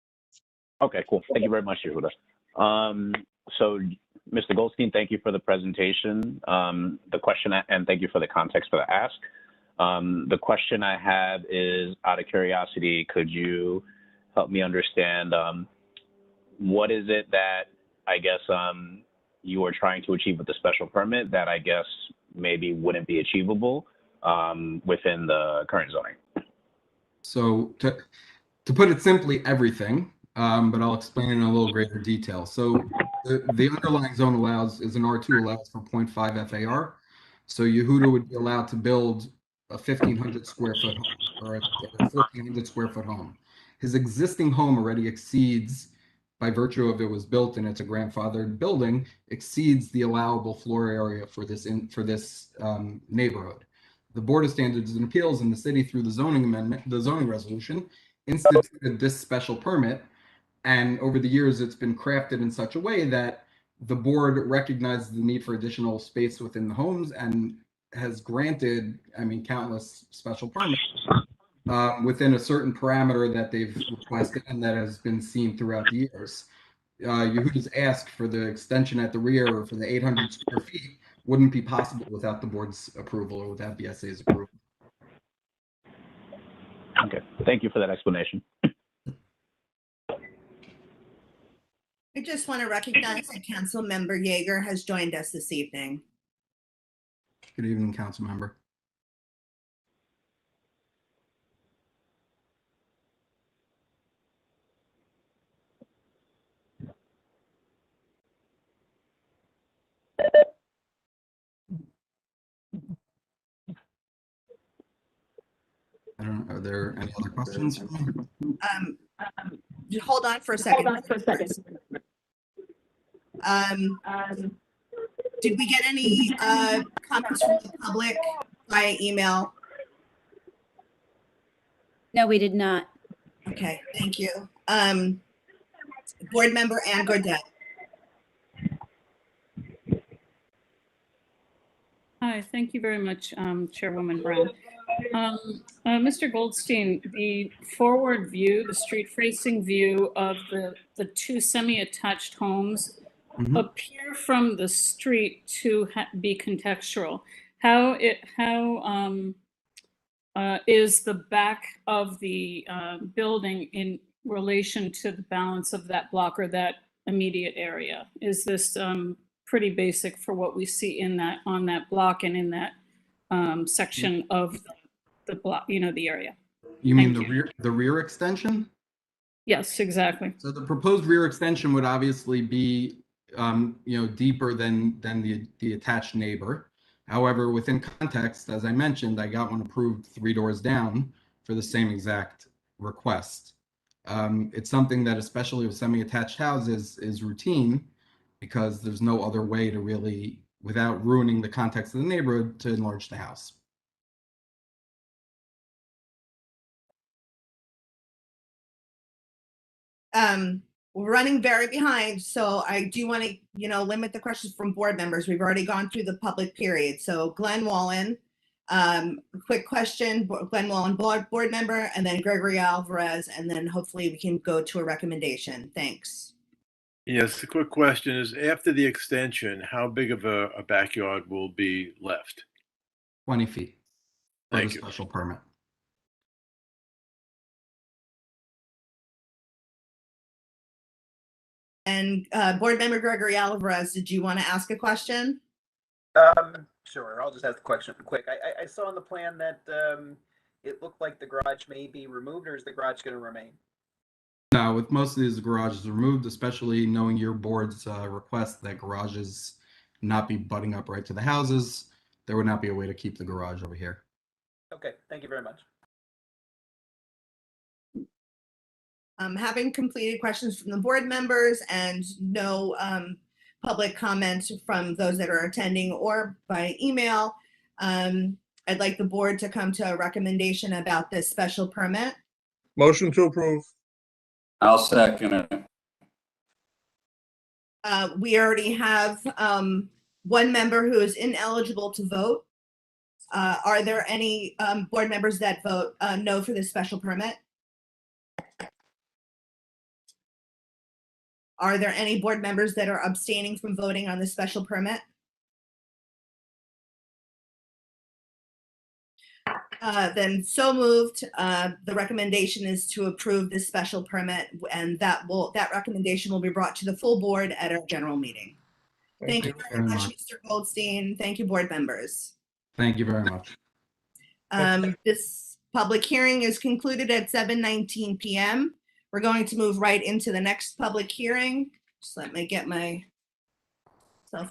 Speaker 3: Okay, cool. Thank you very much, Yehuda. So, Mr. Goldstein, thank you for the presentation. The question, and thank you for the context for the ask. The question I have is, out of curiosity, could you help me understand what is it that I guess you are trying to achieve with the special permit that I guess maybe wouldn't be achievable within the current zoning?
Speaker 12: So to put it simply, everything, but I'll explain in a little greater detail. So the underlying zone is an R2 allows for 0.5 FAR. So Yehuda would be allowed to build a 1,500 square foot home or a 1,400 square foot home. His existing home already exceeds, by virtue of it was built and it's a grandfathered building, exceeds the allowable floor area for this neighborhood. The Board of Standards and Appeals in the city, through the zoning amendment, the zoning resolution, instituted this special permit. And over the years, it's been crafted in such a way that the board recognizes the need for additional space within the homes and has granted, countless special permits within a certain parameter that they've requested and that has been seen throughout the years. Yehuda's asked for the extension at the rear or for the 800 square feet wouldn't be possible without the board's approval or without BSA's approval.
Speaker 3: Okay, thank you for that explanation.
Speaker 1: I just want to recognize that Council Member Yeager has joined us this evening.
Speaker 12: Good evening, Council Member. I don't know, are there any other questions for me?
Speaker 1: Hold on for a second. Did we get any comments from the public via email?
Speaker 5: No, we did not.
Speaker 1: Okay, thank you. Board Member Ann Gordette.
Speaker 15: Hi, thank you very much, Chairwoman Brown. Mr. Goldstein, the forward view, the street-facing view of the two semi-attached homes appear from the street to be contextual. How is the back of the building in relation to the balance of that block or that immediate area? Is this pretty basic for what we see in that on that block and in that section of the block, the area?
Speaker 12: You mean the rear extension?
Speaker 15: Yes, exactly.
Speaker 12: So the proposed rear extension would obviously be deeper than the attached neighbor. However, within context, as I mentioned, I got one approved 3 doors down for the same exact request. It's something that, especially with semi-attached houses, is routine because there's no other way to really, without ruining the context of the neighborhood, to enlarge the house.
Speaker 1: We're running very behind, so I do want to, limit the questions from board members. We've already gone through the public period. So Glenn Wallen, quick question, Glenn Wallen, board member, and then Gregory Alvarez, and then hopefully we can go to a recommendation. Thanks.
Speaker 14: Yes, the quick question is, after the extension, how big of a backyard will be left?
Speaker 12: 20 feet.
Speaker 14: Thank you.
Speaker 12: Special permit.
Speaker 1: And board member Gregory Alvarez, did you want to ask a question?
Speaker 6: Sure, I'll just ask the question quick. I saw on the plan that it looked like the garage may be removed, or is the garage going to remain?
Speaker 12: No, with most of these garages removed, especially knowing your board's request that garages not be butting up right to the houses, there would not be a way to keep the garage over here.
Speaker 6: Okay, thank you very much.
Speaker 1: Having completed questions from the board members and no public comment from those that are attending or by email, I'd like the board to come to a recommendation about this special permit.
Speaker 16: Motion to approve.
Speaker 17: I'll second it.
Speaker 1: We already have one member who is ineligible to vote. Are there any board members that vote no for this special permit? Are there any board members that are abstaining from voting on this special permit? Then so moved. The recommendation is to approve this special permit, and that recommendation will be brought to the full board at our general meeting. Thank you very much, Mr. Goldstein. Thank you, board members.
Speaker 12: Thank you very much.
Speaker 1: This public hearing is concluded at 7:19 p.m. We're going to move right into the next public hearing. Just let me get myself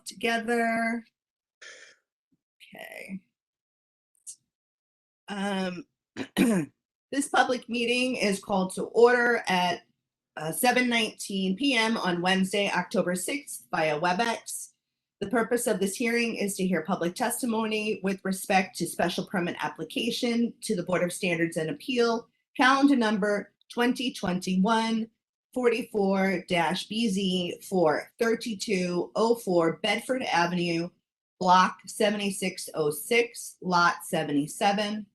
Speaker 1: together. Okay. This public meeting is called to order at 7:19 p.m. on Wednesday, October 6th via Webex. The purpose of this hearing is to hear public testimony with respect to special permit application to the Board of Standards and Appeal, calendar number 2021-44-BZ for 3204 Bedford Avenue, Block 7606, Lot 77.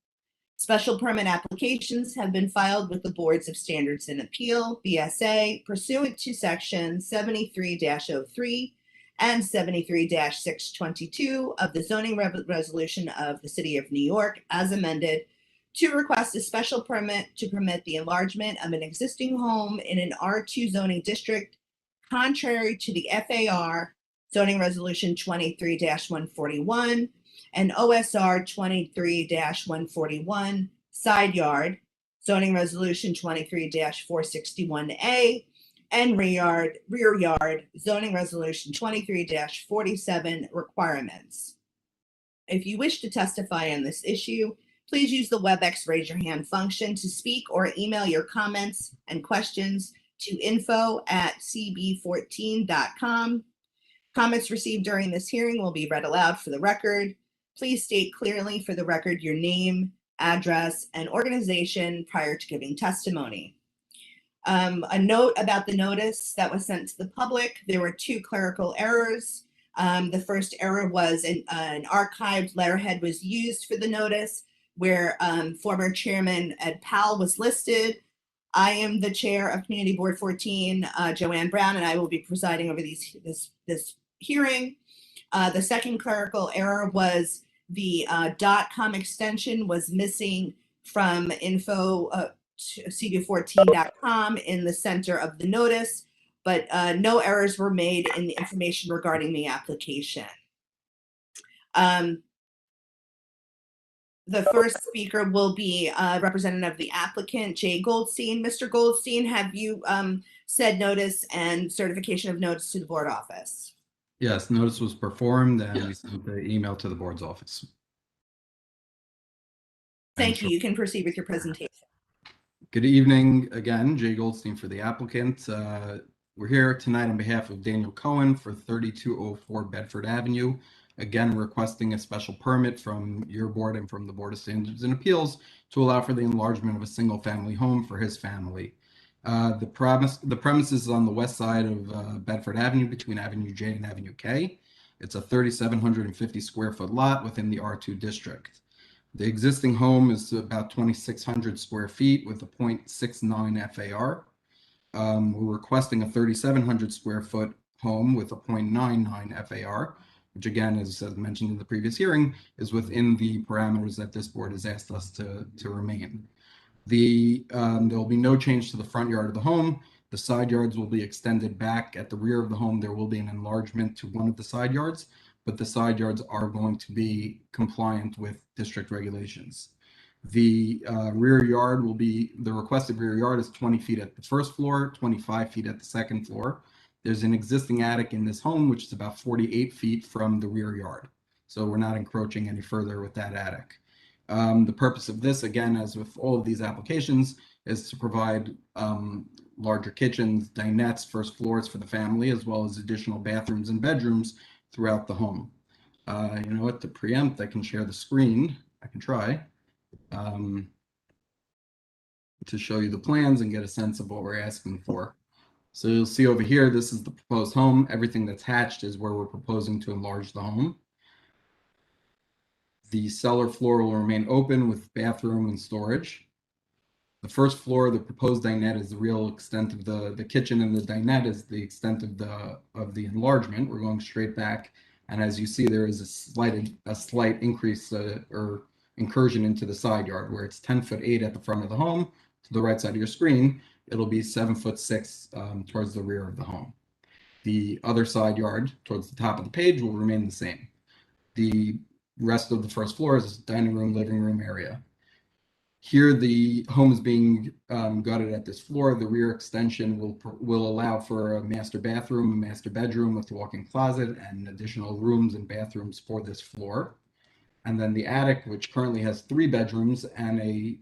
Speaker 1: Special permit applications have been filed with the Boards of Standards and Appeal, BSA, pursuant to Section 73-03 and 73-622 of the zoning resolution of the City of New York as amended, to request a special permit to permit the enlargement of an existing home in an R2 zoning district, contrary to the FAR zoning resolution 23-141 and OSR 23-141 side yard zoning resolution 23-461A and rear yard zoning resolution 23-47 requirements. If you wish to testify on this issue, please use the Webex raise your hand function to speak or email your comments and questions to info@cb14.com. Comments received during this hearing will be read aloud for the record. Please state clearly for the record your name, address, and organization prior to giving testimony. A note about the notice that was sent to the public. There were two clerical errors. The first error was an archived letterhead was used for the notice where former Chairman Ed Powell was listed. I am the chair of Community Board 14, Joanne Brown, and I will be presiding over this hearing. The second clerical error was the .com extension was missing from info cb14.com in the center of the notice, but no errors were made in the information regarding the application. The first speaker will be representative of the applicant, Jay Goldstein. Mr. Goldstein, have you said notice and certification of notice to the board office?
Speaker 12: Yes, notice was performed and we sent the email to the board's office.
Speaker 1: Thank you. You can proceed with your presentation.
Speaker 12: Good evening again, Jay Goldstein for the applicant. We're here tonight on behalf of Daniel Cohen for 3204 Bedford Avenue. Again, requesting a special permit from your board and from the Board of Standards and Appeals to allow for the enlargement of a single family home for his family. The premises is on the west side of Bedford Avenue between Avenue J and Avenue K. It's a 3,750 square foot lot within the R2 district. The existing home is about 2,600 square feet with a 0.69 FAR. We're requesting a 3,700 square foot home with a 0.99 FAR, which again, as mentioned in the previous hearing, is within the parameters that this board has asked us to remain. There will be no change to the front yard of the home. The side yards will be extended back. At the rear of the home, there will be an enlargement to one of the side yards, but the side yards are going to be compliant with district regulations. The rear yard will be, the requested rear yard is 20 feet at the first floor, 25 feet at the second floor. There's an existing attic in this home, which is about 48 feet from the rear yard. So we're not encroaching any further with that attic. The purpose of this, again, as with all of these applications, is to provide larger kitchens, dinettes, first floors for the family, as well as additional bathrooms and bedrooms throughout the home. You know what, to preempt, I can share the screen. I can try to show you the plans and get a sense of what we're asking for. So you'll see over here, this is the proposed home. Everything that's hatched is where we're proposing to enlarge the home. The cellar floor will remain open with bathroom and storage. The first floor, the proposed dinette, is the real extent of the kitchen, and the dinette is the extent of the enlargement. We're going straight back, and as you see, there is a slight increase or incursion into the side yard, where it's 10'8" at the front of the home. To the right side of your screen, it'll be 7'6" towards the rear of the home. The other side yard towards the top of the page will remain the same. The rest of the first floor is dining room, living room area. Here, the home is being gutted at this floor. The rear extension will allow for a master bathroom, a master bedroom with a walk-in closet, and additional rooms and bathrooms for this floor. And then the attic, which currently has 3 bedrooms and a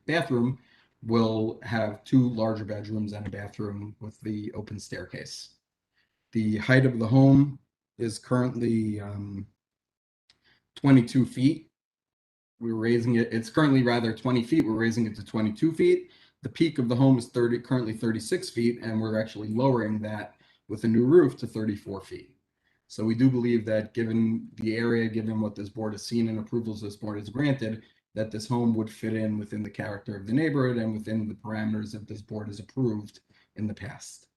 Speaker 12: bathroom, will have 2 larger bedrooms and a bathroom with the open staircase. The height of the home is currently 22 feet. We're raising it. It's currently rather 20 feet. We're raising it to 22 feet. The peak of the home is currently 36 feet, and we're actually lowering that with a new roof to 34 feet. So we do believe that given the area, given what this board has seen and approvals this board has granted, that this home would fit in within the character of the neighborhood and within the parameters that this board has approved in the past.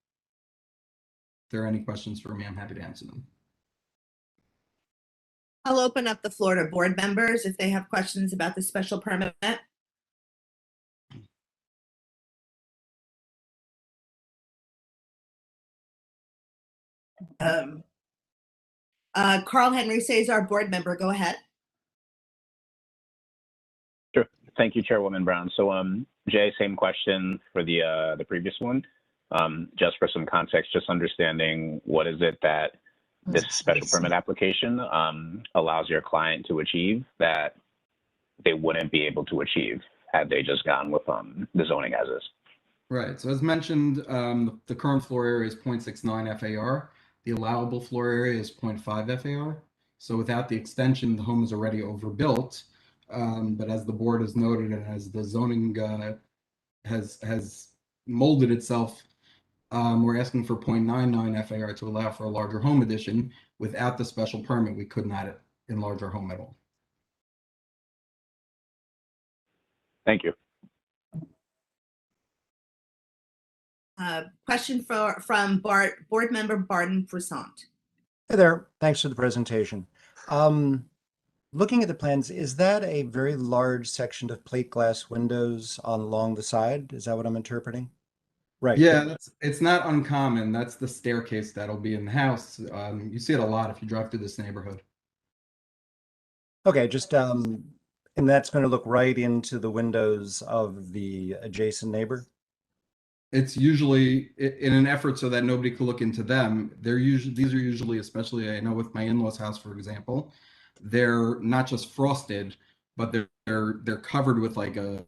Speaker 12: If there are any questions for me, I'm happy to answer them.
Speaker 1: I'll open up the floor to board members if they have questions about the special permit. Carl Henry says our board member, go ahead.
Speaker 3: Sure. Thank you, Chairwoman Brown. So Jay, same question for the previous one. Just for some context, just understanding what is it that this special permit application allows your client to achieve that they wouldn't be able to achieve had they just gone with the zoning as is.
Speaker 12: Right. So as mentioned, the current floor area is 0.69 FAR. The allowable floor area is 0.5 FAR. So without the extension, the home is already overbuilt. But as the board has noted, and as the zoning has molded itself, we're asking for 0.99 FAR to allow for a larger home addition. Without the special permit, we could not enlarge our home at all.
Speaker 3: Thank you.
Speaker 1: Question from board member Barton Prasant.
Speaker 4: Hey there. Thanks for the presentation. Looking at the plans, is that a very large section of plate glass windows along the side? Is that what I'm interpreting? Right.
Speaker 12: Yeah, it's not uncommon. That's the staircase that'll be in the house. You see it a lot if you drive through this neighborhood.
Speaker 4: Okay, just and that's going to look right into the windows of the adjacent neighbor?
Speaker 12: It's usually in an effort so that nobody could look into them. These are usually, especially I know with my in-laws house, for example, they're not just frosted, but they're covered with like a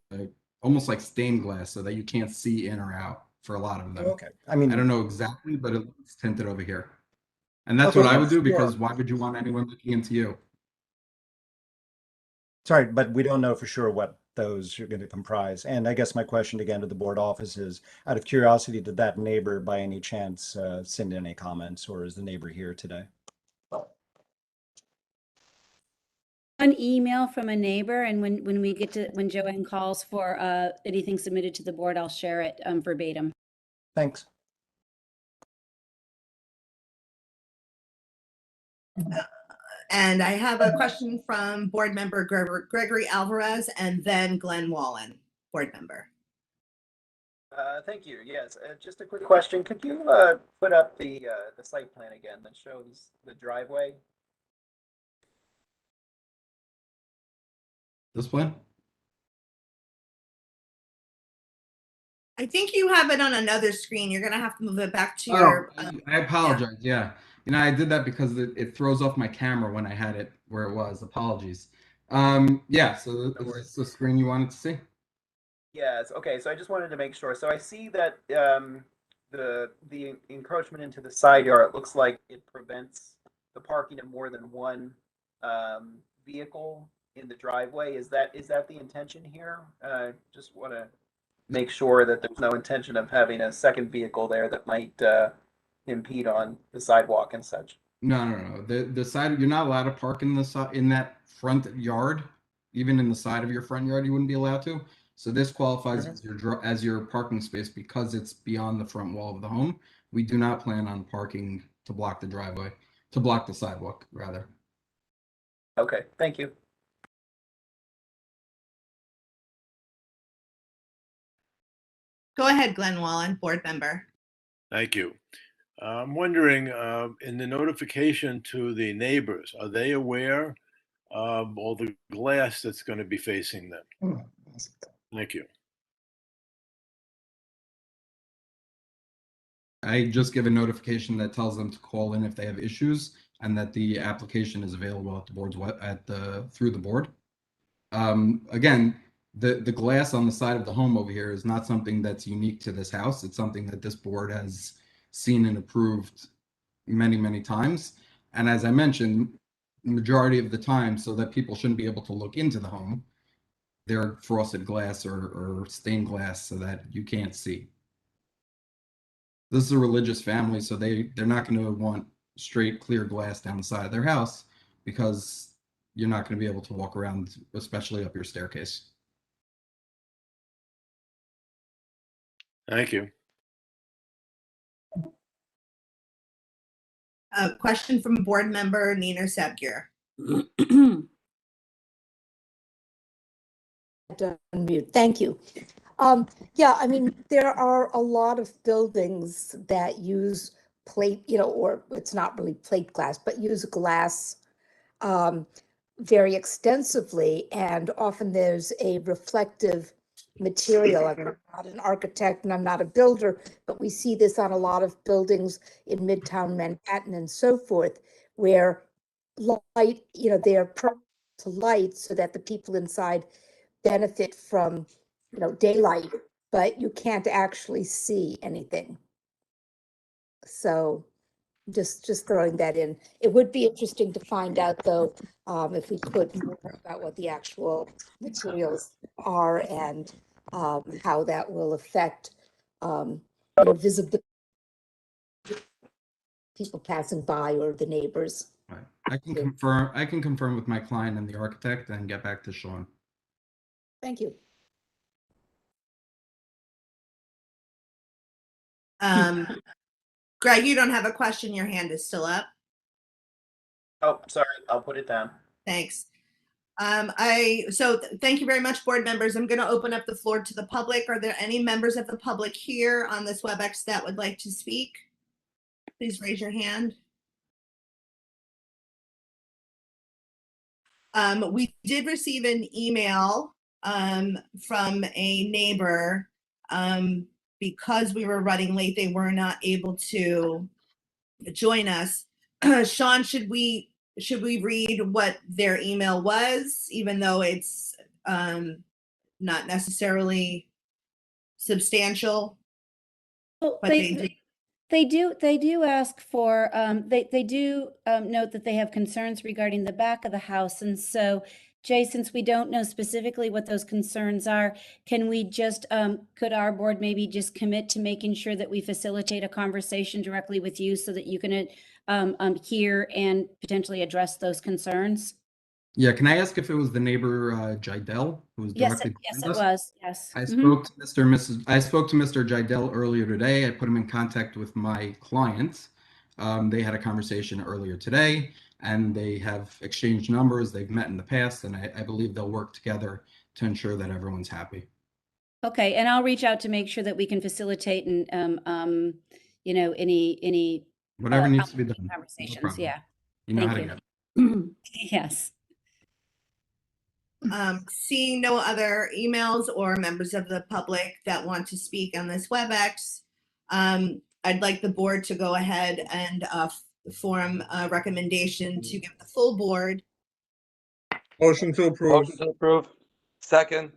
Speaker 12: almost like stained glass so that you can't see in or out for a lot of them.
Speaker 4: Okay. I mean,
Speaker 12: I don't know exactly, but it's tinted over here. And that's
Speaker 4: okay,
Speaker 12: what I would do,
Speaker 4: sure.
Speaker 12: because why would you want anyone looking into you?
Speaker 4: Sorry, but we don't know for sure what those are going to comprise. And I guess my question again to the board office is, out of curiosity, did that neighbor by any chance send in any comments, or is the neighbor here today?
Speaker 5: An email from a neighbor, and when Joanne calls for anything submitted to the board, I'll share it verbatim.
Speaker 4: Thanks.
Speaker 1: And I have a question from board member Gregory Alvarez and then Glenn Wallen, board member.
Speaker 6: Thank you. Yes, just a quick question. Could you put up the site plan again that shows the driveway?
Speaker 12: This plan?
Speaker 1: I think you have it on another screen. You're going to have to move it back to your.
Speaker 12: I apologize. Yeah. You know, I did that because it throws off my camera when I had it where it was. Apologies. Yeah, so this is the screen you wanted to see?
Speaker 6: Yes, okay, so I just wanted to make sure. So I see that the encroachment into the side yard looks like it prevents the parking of more than one vehicle in the driveway. Is that the intention here? Just want to make sure that there's no intention of having a second vehicle there that might impede on the sidewalk and such.
Speaker 12: No. The side, you're not allowed to park in the side, in that front yard, even in the side of your front yard, you wouldn't be allowed to. So this qualifies as your parking space because it's beyond the front wall of the home. We do not plan on parking to block the driveway, to block the sidewalk, rather.
Speaker 6: Okay, thank you.
Speaker 1: Go ahead, Glenn Wallen, board member.
Speaker 14: Thank you. I'm wondering, in the notification to the neighbors, are they aware of all the glass that's going to be facing them? Thank you.
Speaker 12: I just give a notification that tells them to call in if they have issues and that the application is available at the board's through the board. Again, the glass on the side of the home over here is not something that's unique to this house. It's something that this board has seen and approved many, many times. And as I mentioned, majority of the time, so that people shouldn't be able to look into the home, they're frosted glass or stained glass so that you can't see. This is a religious family, so they're not going to want straight clear glass down the side of their house because you're not going to be able to walk around, especially up your staircase.
Speaker 14: Thank you.
Speaker 1: A question from board member Nina Sebgier.
Speaker 10: Unmute. Thank you. Yeah, I mean, there are a lot of buildings that use plate, or it's not really plate glass, but use glass very extensively, and often there's a reflective material. I'm not an architect and I'm not a builder, but we see this on a lot of buildings in Midtown Manhattan and so forth, where light, they're prone to light so that the people inside benefit from, daylight, but you can't actually see anything. So just throwing that in. It would be interesting to find out, though, if we could, more about what the actual materials are and how that will affect visibility, people passing by or the neighbors.
Speaker 12: Right. I can confirm with my client and the architect and get back to Sean.
Speaker 10: Thank you.
Speaker 1: Greg, you don't have a question. Your hand is still up.
Speaker 6: Oh, sorry. I'll put it down.
Speaker 1: Thanks. Thank you very much, board members. I'm going to open up the floor to the public. Are there any members of the public here on this Webex that would like to speak? Please raise your hand. We did receive an email from a neighbor. Because we were running late, they were not able to join us. Sean, should we read what their email was, even though it's not necessarily substantial?
Speaker 5: Well,
Speaker 1: But
Speaker 5: they do ask for, they do note that they have concerns regarding the back of the house. And so, Jay, since we don't know specifically what those concerns are, can we just, could our board maybe just commit to making sure that we facilitate a conversation directly with you so that you can hear and potentially address those concerns?
Speaker 12: Yeah, can I ask if it was the neighbor Jidel who was directly
Speaker 5: Yes,
Speaker 12: behind
Speaker 5: it
Speaker 12: us?
Speaker 5: was. Yes.
Speaker 12: I spoke to I spoke to Mr. Jidel earlier today. I put him in contact with my client. They had a conversation earlier today, and they have exchanged numbers. They've met in the past, and I believe they'll work together to ensure that everyone's happy.
Speaker 5: Okay, and I'll reach out to make sure that we can facilitate and any
Speaker 12: whatever needs to be done.
Speaker 5: Conversations.
Speaker 12: No,
Speaker 5: yeah.
Speaker 12: You know
Speaker 5: Thank
Speaker 12: how
Speaker 5: you.
Speaker 12: to get it.
Speaker 5: Yes.
Speaker 1: Seeing no other emails or members of the public that want to speak on this WebEx, I'd like the board to go ahead and form a recommendation to give the full board.
Speaker 16: Motion to approve.
Speaker 11: Motion to approve. Second.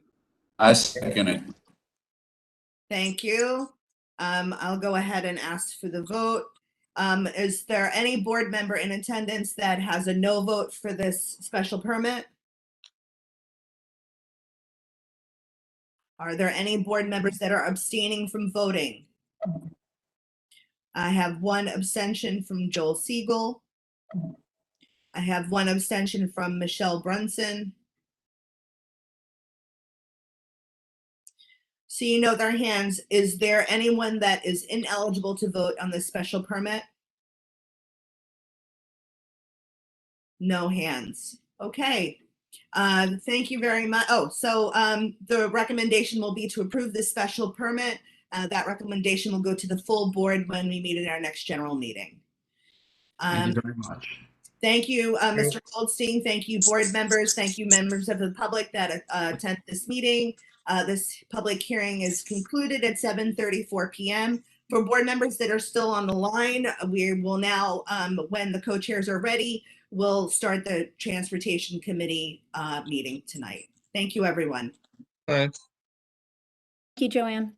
Speaker 17: I second it.
Speaker 1: Thank you. I'll go ahead and ask for the vote. Is there any board member in attendance that has a no vote for this special permit? Are there any board members that are abstaining from voting? I have one abstention from Joel Siegel. I have one abstention from Michelle Brunson. Seeing no other hands, is there anyone that is ineligible to vote on this special permit? No hands. Okay. Thank you very much. Oh, so the recommendation will be to approve this special permit. That recommendation will go to the full board when we meet at our next general meeting.
Speaker 12: Thank you very much.
Speaker 1: Thank you, Mr. Goldstein. Thank you, board members. Thank you, members of the public that attend this meeting. This public hearing is concluded at 7:34 p.m. For board members that are still on the line, we will now, when the co-chairs are ready, we'll start the Transportation Committee meeting tonight. Thank you, everyone.
Speaker 16: Thanks.
Speaker 5: Thank you, Joanne.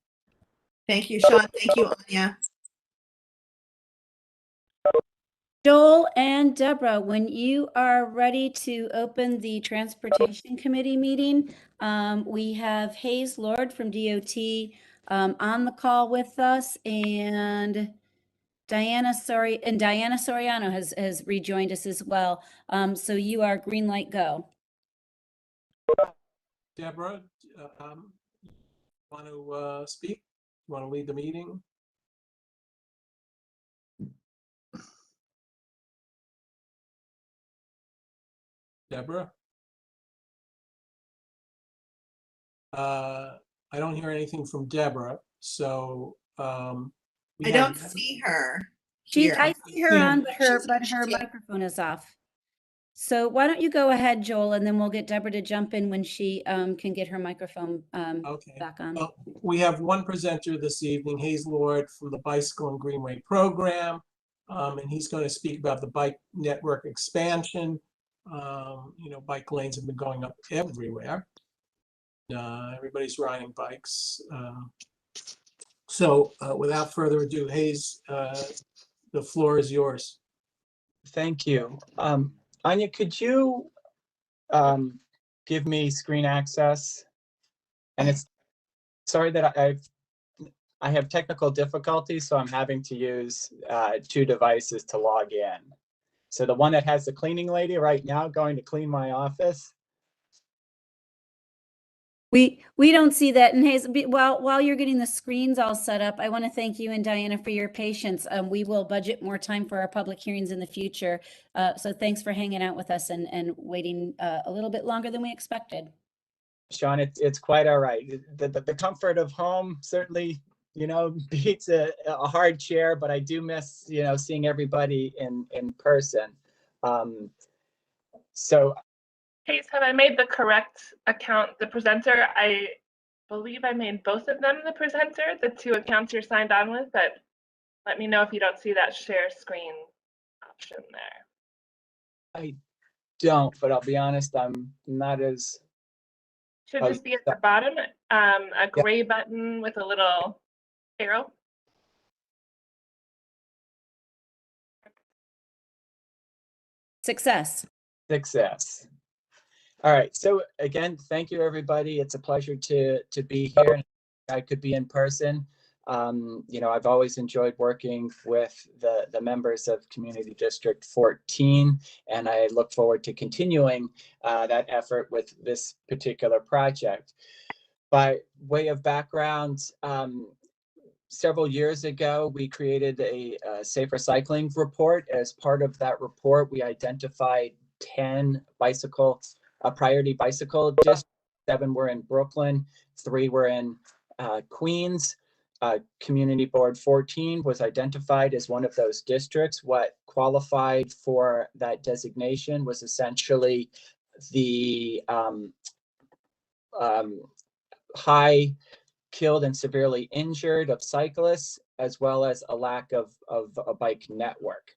Speaker 1: Thank you, Sean. Thank you, Anya.
Speaker 5: Joel and Deborah, when you are ready to open the Transportation Committee meeting, we have Hayes Lord from DOT on the call with us, and Diana Soriano has rejoined us as well. So you are green light, go.
Speaker 18: Deborah, want to speak? Want to lead the meeting? Deborah? I don't hear anything from Deborah, so
Speaker 1: I don't see her.
Speaker 5: I see her on, but her microphone is off. So why don't you go ahead, Joel, and then we'll get Deborah to jump in when she can get her microphone back on.
Speaker 18: Well, we have one presenter this evening, Hayes Lord from the Bicycle and Greenway Program, and he's going to speak about the bike network expansion. You know, bike lanes have been going up everywhere. Everybody's riding bikes. So without further ado, Hayes, the floor is yours.
Speaker 19: Thank you. Anya, could you give me screen access? And it's sorry that I have technical difficulties, so I'm having to use two devices to log in. So the one that has the cleaning lady right now going to clean my office.
Speaker 5: We don't see that. And Hayes, while you're getting the screens all set up, I want to thank you and Diana for your patience. We will budget more time for our public hearings in the future. So thanks for hanging out with us and waiting a little bit longer than we expected.
Speaker 19: Sean, it's quite all right. The comfort of home certainly, you know, beats a hard chair, but I do miss, you know, seeing everybody in person. So
Speaker 13: Hayes, have I made the correct account the presenter? I believe I made both of them the presenter, the two accounts you're signed on with, but let me know if you don't see that share screen option there.
Speaker 19: I don't, but I'll be honest, I'm not as...
Speaker 13: Should just be at the bottom, a gray button with a little arrow.
Speaker 5: Success.
Speaker 19: All right. So again, thank you, everybody. It's a pleasure to be here. I could be in person. You know, I've always enjoyed working with the members of Community District 14, and I look forward to continuing that effort with this particular project. By way of background, several years ago, we created a safer cycling report. As part of that report, we identified 10 priority bicycle districts. 7 were in Brooklyn, 3 were in Queens. Community Board 14 was identified as one of those districts. What qualified for that designation was essentially the high killed and severely injured of cyclists, as well as a lack of a bike network.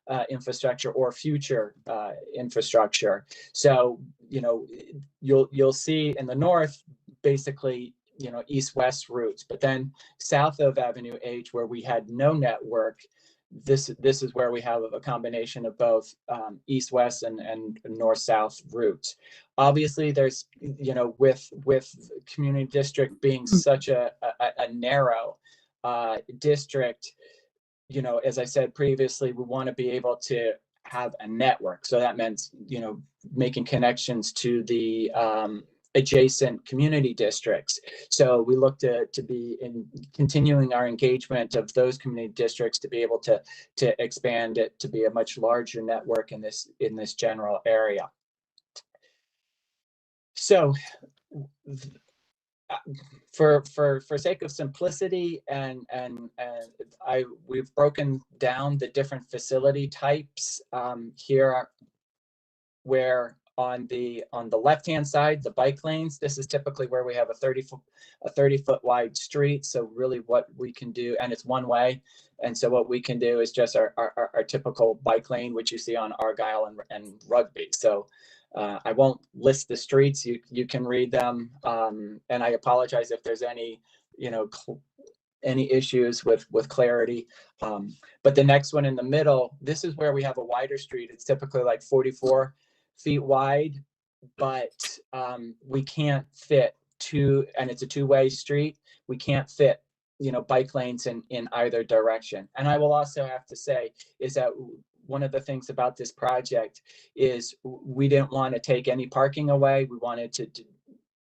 Speaker 19: infrastructure or future infrastructure. So, you know, you'll see in the north, basically, you know, east-west routes, but then south of Avenue H, where we had no network, this is where we have a combination of both east-west and north-south routes. Obviously, there's, you know, with community district being such a narrow district, you know, as I said previously, we want to be able to have a network. So that meant, you know, making connections to the adjacent community districts. So we look to be in continuing our engagement of those community districts to be able to expand it to be a much larger network in this general area. So for sake of simplicity and we've broken down the different facility types here, where on the left hand side, the bike lanes, this is typically where we have a 30-foot wide street. So really what we can do, and it's one way, and so what we can do is just our typical bike lane, which you see on Argyle and Rugby. So I won't list the streets, you can read them, and I apologize if there's any, you know, any issues with clarity. But the next one in the middle, this is where we have a wider street. It's typically like 44 feet wide, but we can't fit two, and it's a two-way street. We can't fit, you know, bike lanes in either direction. And I will also have to say is that one of the things about this project is we didn't want to take any parking away. We wanted to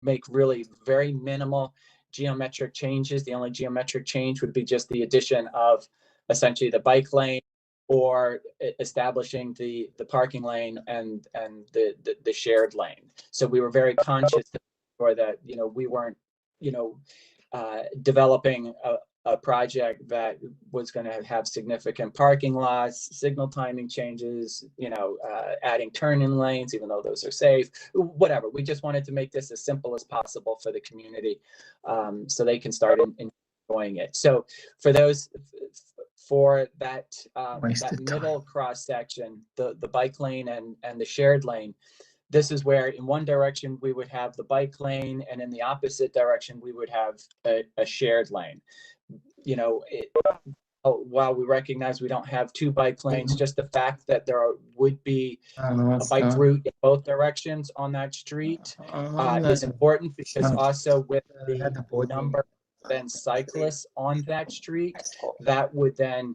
Speaker 19: make really very minimal geometric changes. The only geometric change would be just the addition of essentially the bike lane or establishing the parking lane and the shared lane. So we were very conscious that, you know, we weren't, you know, developing a project that was going to have significant parking lots, signal timing changes, you know, adding turn-in lanes, even though those are safe, whatever. We just wanted to make this as simple as possible for the community, so they can start enjoying it. So for those, for that middle cross section, the bike lane and the shared lane, this is where in one direction we would have the bike lane, and in the opposite direction we would have a shared lane. You know, while we recognize we don't have two bike lanes, just the fact that there would be a bike route in both directions on that street is important, because also with the number of cyclists on that street, that would then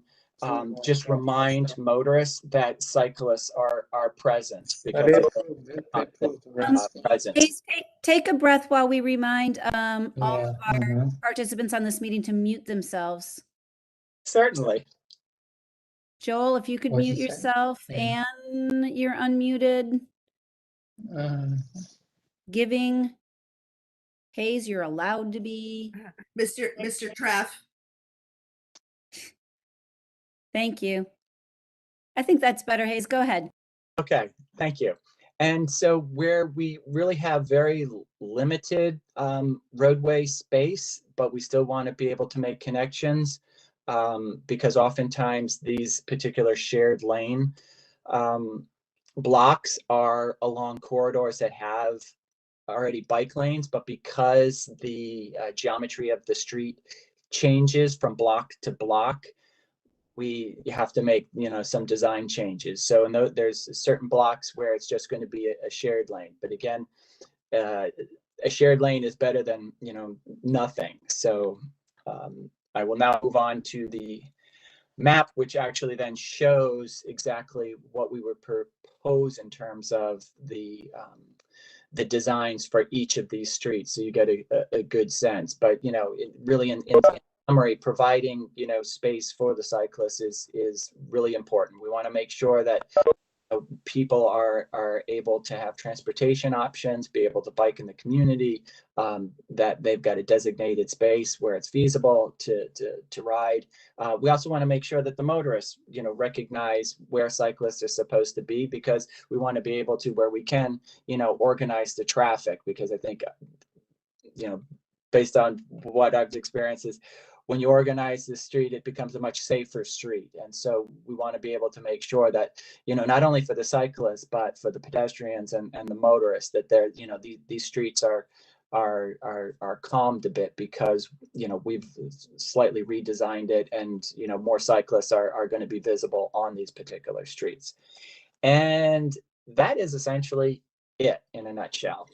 Speaker 19: just remind motorists that cyclists are present, because present.
Speaker 5: Take a breath while we remind all of our participants on this meeting to mute themselves.
Speaker 19: Certainly.
Speaker 5: Joel, if you could mute yourself, and you're unmuted. Giving. Hayes, you're allowed to be.
Speaker 1: Mr. Treff.
Speaker 5: Thank you. I think that's better, Hayes. Go ahead.
Speaker 19: Okay, thank you. And so where we really have very limited roadway space, but we still want to be able to make connections, because oftentimes these particular shared lane blocks are along corridors that have already bike lanes, but because the geometry of the street changes from block to block, we have to make, you know, some design changes. So there's certain blocks where it's just going to be a shared lane. But again, a shared lane is better than, you know, nothing. So I will now move on to the map, which actually then shows exactly what we would propose in terms of the designs for each of these streets. So you get a good sense. But, you know, really in summary, providing, you know, space for the cyclists is really important. We want to make sure that people are able to have transportation options, be able to bike in the community, that they've got a designated space where it's feasible to ride. We also want to make sure that the motorists, you know, recognize where cyclists are supposed to be, because we want to be able to, where we can, you know, organize the traffic, because I think, you know, based on what I've experienced, is when you organize the street, it becomes a much safer street. And so we want to be able to make sure that, you know, not only for the cyclists, but for the pedestrians and the motorists, that they're, you know, these streets are calmed a bit, because, you know, we've slightly redesigned it, and, you know, more cyclists are going to be visible on these particular streets. And that is essentially it in a nutshell.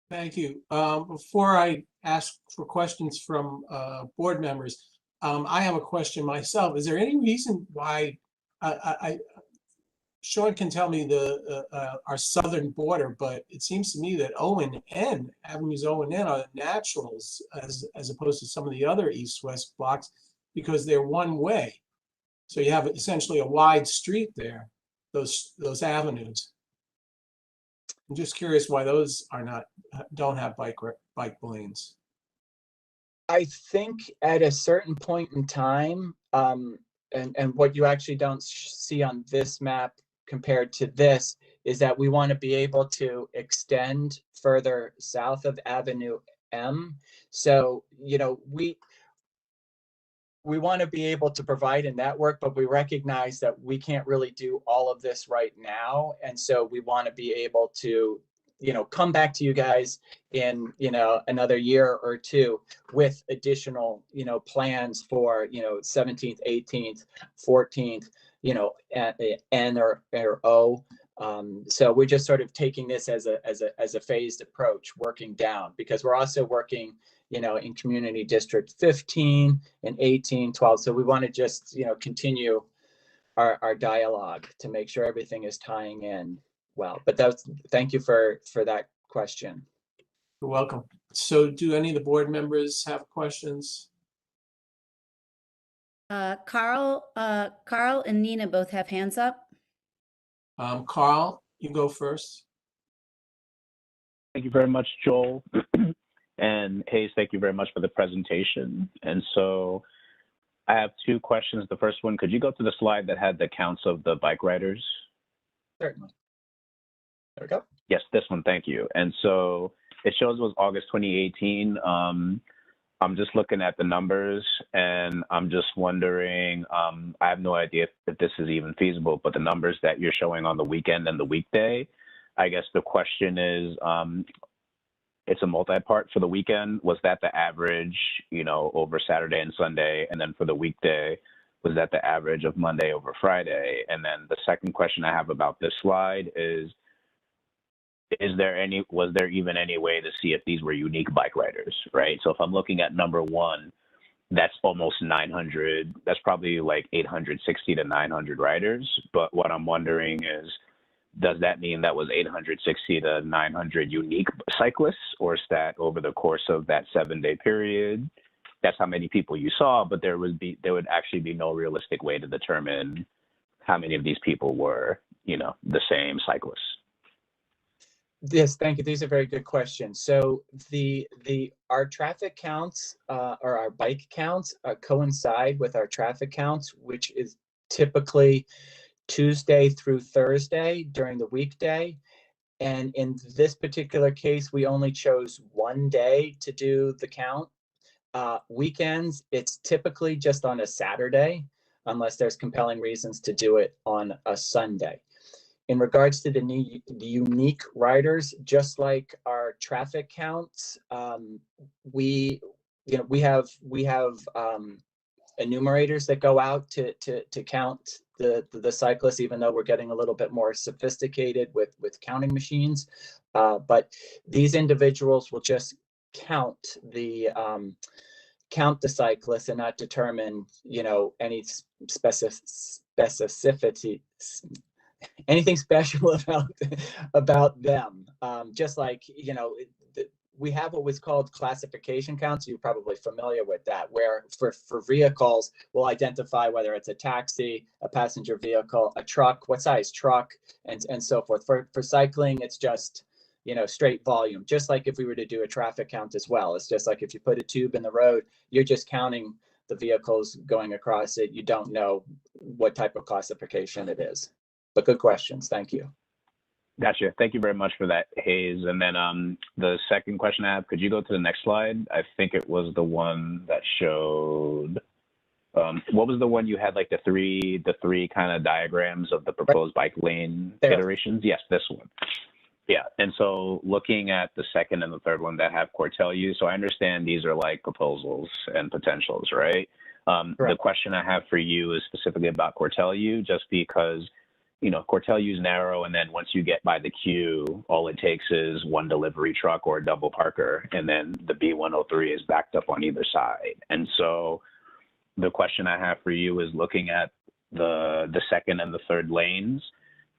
Speaker 18: Thank you. Before I ask for questions from board members, I have a question myself. Is there any reason why Sean can tell me our southern border, but it seems to me that O and N, avenues O and N, are naturals as opposed to some of the other east-west blocks, because they're one way. So you have essentially a wide street there, those avenues. I'm just curious why those don't have bike lanes.
Speaker 19: I think at a certain point in time, and what you actually don't see on this map compared to this, is that we want to be able to extend further south of Avenue M. So, you know, we want to be able to provide a network, but we recognize that we can't really do all of this right now. And so we want to be able to, you know, come back to you guys in, you know, another year or two with additional, you know, plans for, you know, 17th, 18th, 14th, you know, N or O. So we're just sort of taking this as a phased approach, working down, because we're also working, you know, in community district 15 and 18, 12. So we want to just, you know, continue our dialogue to make sure everything is tying in well. But thank you for that question.
Speaker 18: You're welcome. So do any of the board members have questions?
Speaker 5: Carl and Nina both have hands up.
Speaker 18: Carl, you go first.
Speaker 3: Thank you very much, Joel. And Hayes, thank you very much for the presentation. And so I have two questions. The first one, could you go to the slide that had the counts of the bike riders?
Speaker 19: Certainly. There we go.
Speaker 3: Yes, this one, thank you. And so it shows it was August 2018. I'm just looking at the numbers, and I'm just wondering, I have no idea if this is even feasible, but the numbers that you're showing on the weekend and the weekday, I guess the question is, it's a multi-part for the weekend. Was that the average, you know, over Saturday and Sunday? And then for the weekday, was that the average of Monday over Friday? And then the second question I have about this slide is was there even any way to see if these were unique bike riders, right? So if I'm looking at number one, that's almost 900, that's probably like 860 to 900 riders. But what I'm wondering is, does that mean that was 860 to 900 unique cyclists, or is that over the course of that 7-day period? That's how many people you saw, but there would actually be no realistic way to determine how many of these people were, you know, the same cyclists.
Speaker 19: Yes, thank you. These are very good questions. So our traffic counts or our bike counts coincide with our traffic counts, which is typically Tuesday through Thursday during the weekday. And in this particular case, we only chose one day to do the count. Weekends, it's typically just on a Saturday, unless there's compelling reasons to do it on a Sunday. In regards to the unique riders, just like our traffic counts, we have enumerators that go out to count the cyclists, even though we're getting a little bit more sophisticated with counting machines. But these individuals will just count the cyclists and not determine, you know, any specificity, anything special about them. Just like, you know, we have what was called classification counts. You're probably familiar with that, where for vehicles, we'll identify whether it's a taxi, a passenger vehicle, a truck, what size truck, and so forth. For cycling, it's just, you know, straight volume. Just like if we were to do a traffic count as well. It's just like if you put a tube in the road, you're just counting the vehicles going across it. You don't know what type of classification it is. But good questions. Thank you.
Speaker 3: Gotcha. Thank you very much for that, Hayes. And then the second question I have, could you go to the next slide? I think it was the one that showed, what was the one you had, like the three kind of diagrams of the proposed bike lane iterations? Yes, this one. Yeah, and so looking at the second and the third one that have Cortelyou, so I understand these are like proposals and potentials, right? The question I have for you is specifically about Cortelyou, just because, you know, Cortelyou is narrow, and then once you get by the queue, all it takes is one delivery truck or a double parker, and then the B103 is backed up on either side. And so the question I have for you is looking at the second and the third lanes,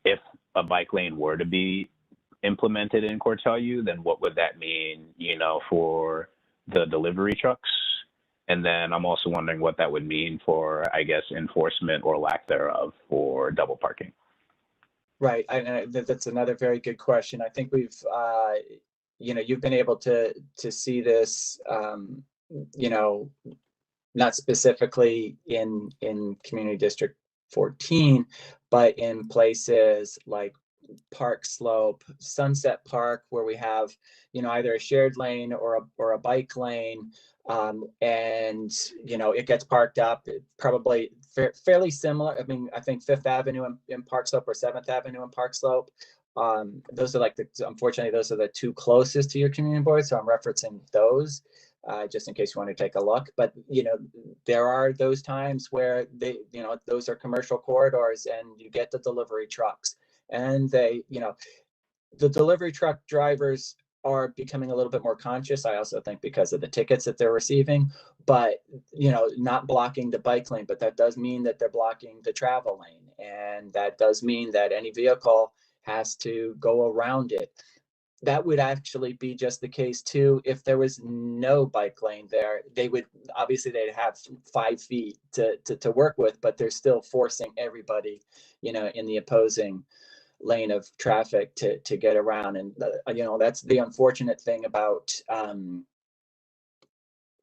Speaker 3: if a bike lane were to be implemented in Cortelyou, then what would that mean, you know, for the delivery trucks? And then I'm also wondering what that would mean for, I guess, enforcement or lack thereof for double parking.
Speaker 19: Right, that's another very good question. I think we've, you know, you've been able to see this, you know, not specifically in Community District 14, but in places like Park Slope, Sunset Park, where we have, you know, either a shared lane or a bike lane, and you know, it gets parked up. Probably fairly similar. I mean, I think Fifth Avenue in Park Slope or 7th Avenue in Park Slope. Those are like unfortunately, those are the two closest to your community board, so I'm referencing those. Just in case you want to take a look. But, you know, there are those times where they, you know, those are commercial corridors and you get the delivery trucks, and they, you know, the delivery truck drivers are becoming a little bit more conscious, I also think, because of the tickets that they're receiving, but, you know, not blocking the bike lane, but that does mean that they're blocking the travel lane. And that does mean that any vehicle has to go around it. That would actually be just the case too if there was no bike lane there. They would obviously, they'd have 5 feet to work with, but they're still forcing everybody, you know, in the opposing lane of traffic to get around. And you know, that's the unfortunate thing about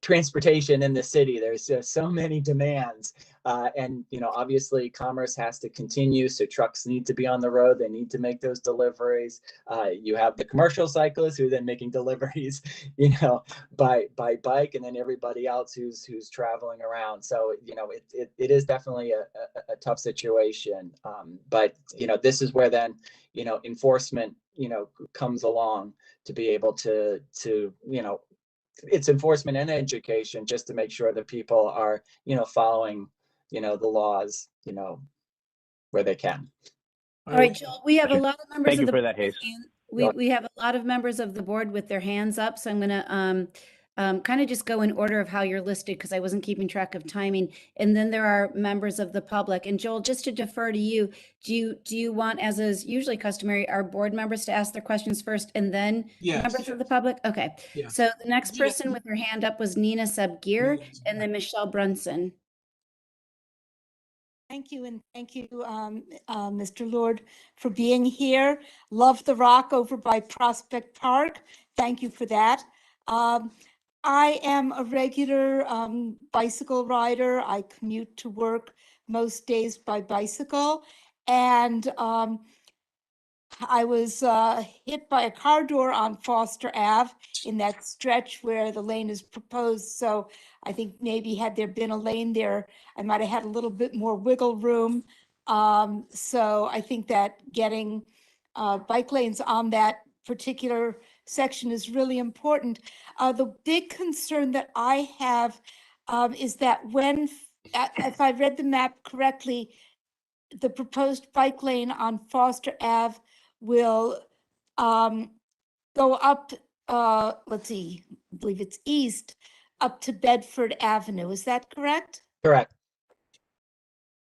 Speaker 19: transportation in the city. There's just so many demands, and you know, obviously commerce has to continue, so trucks need to be on the road. They need to make those deliveries. You have the commercial cyclists who are then making deliveries, you know, by bike, and then everybody else who's traveling around. So you know, it is definitely a tough situation, but you know, this is where then, you know, enforcement, you know, comes along to be able to you know, it's enforcement and education, just to make sure that people are, you know, following, you know, the laws, you know, where they can.
Speaker 5: All right, Joel, we have a lot of members
Speaker 3: Thank you
Speaker 5: of the
Speaker 3: for that, Hayes.
Speaker 5: we have a lot of members of the board with their hands up, so I'm gonna kind of just go in order of how you're listed, because I wasn't keeping track of timing. And then there are members of the public. And Joel, just to defer to you, do you want, as is usually customary, our board members to ask their questions first and then members of the public? Okay.
Speaker 18: Yeah.
Speaker 5: So the next person with her hand up was Nina Subgear, and then Michelle Brunson.
Speaker 10: Thank you, and thank you, Mr. Lord, for being here. Love the rock over by Prospect Park. Thank you for that. I am a regular bicycle rider. I commute to work most days by bicycle, and I was hit by a car door on Foster Ave in that stretch where the lane is proposed. So I think maybe had there been a lane there, I might have had a little bit more wiggle room. So I think that getting bike lanes on that particular section is really important. The big concern that I have is that when, if I read the map correctly, the proposed bike lane on Foster Ave will go up, let's see, I believe it's east, up to Bedford Avenue. Is that correct?
Speaker 19: Correct.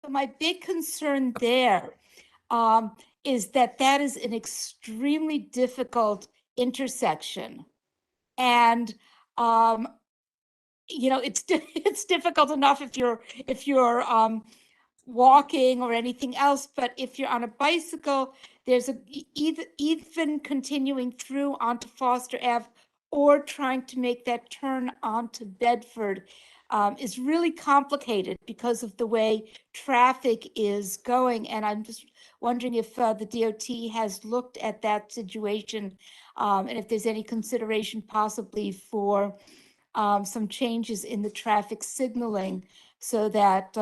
Speaker 10: So my big concern there is that that is an extremely difficult intersection. And you know, it's difficult enough if you're walking or anything else, but if you're on a bicycle, there's even continuing through onto Foster Ave or trying to make that turn onto Bedford. is really complicated because of the way traffic is going. And I'm just wondering if the DOT has looked at that situation and if there's any consideration possibly for some changes in the traffic signaling so that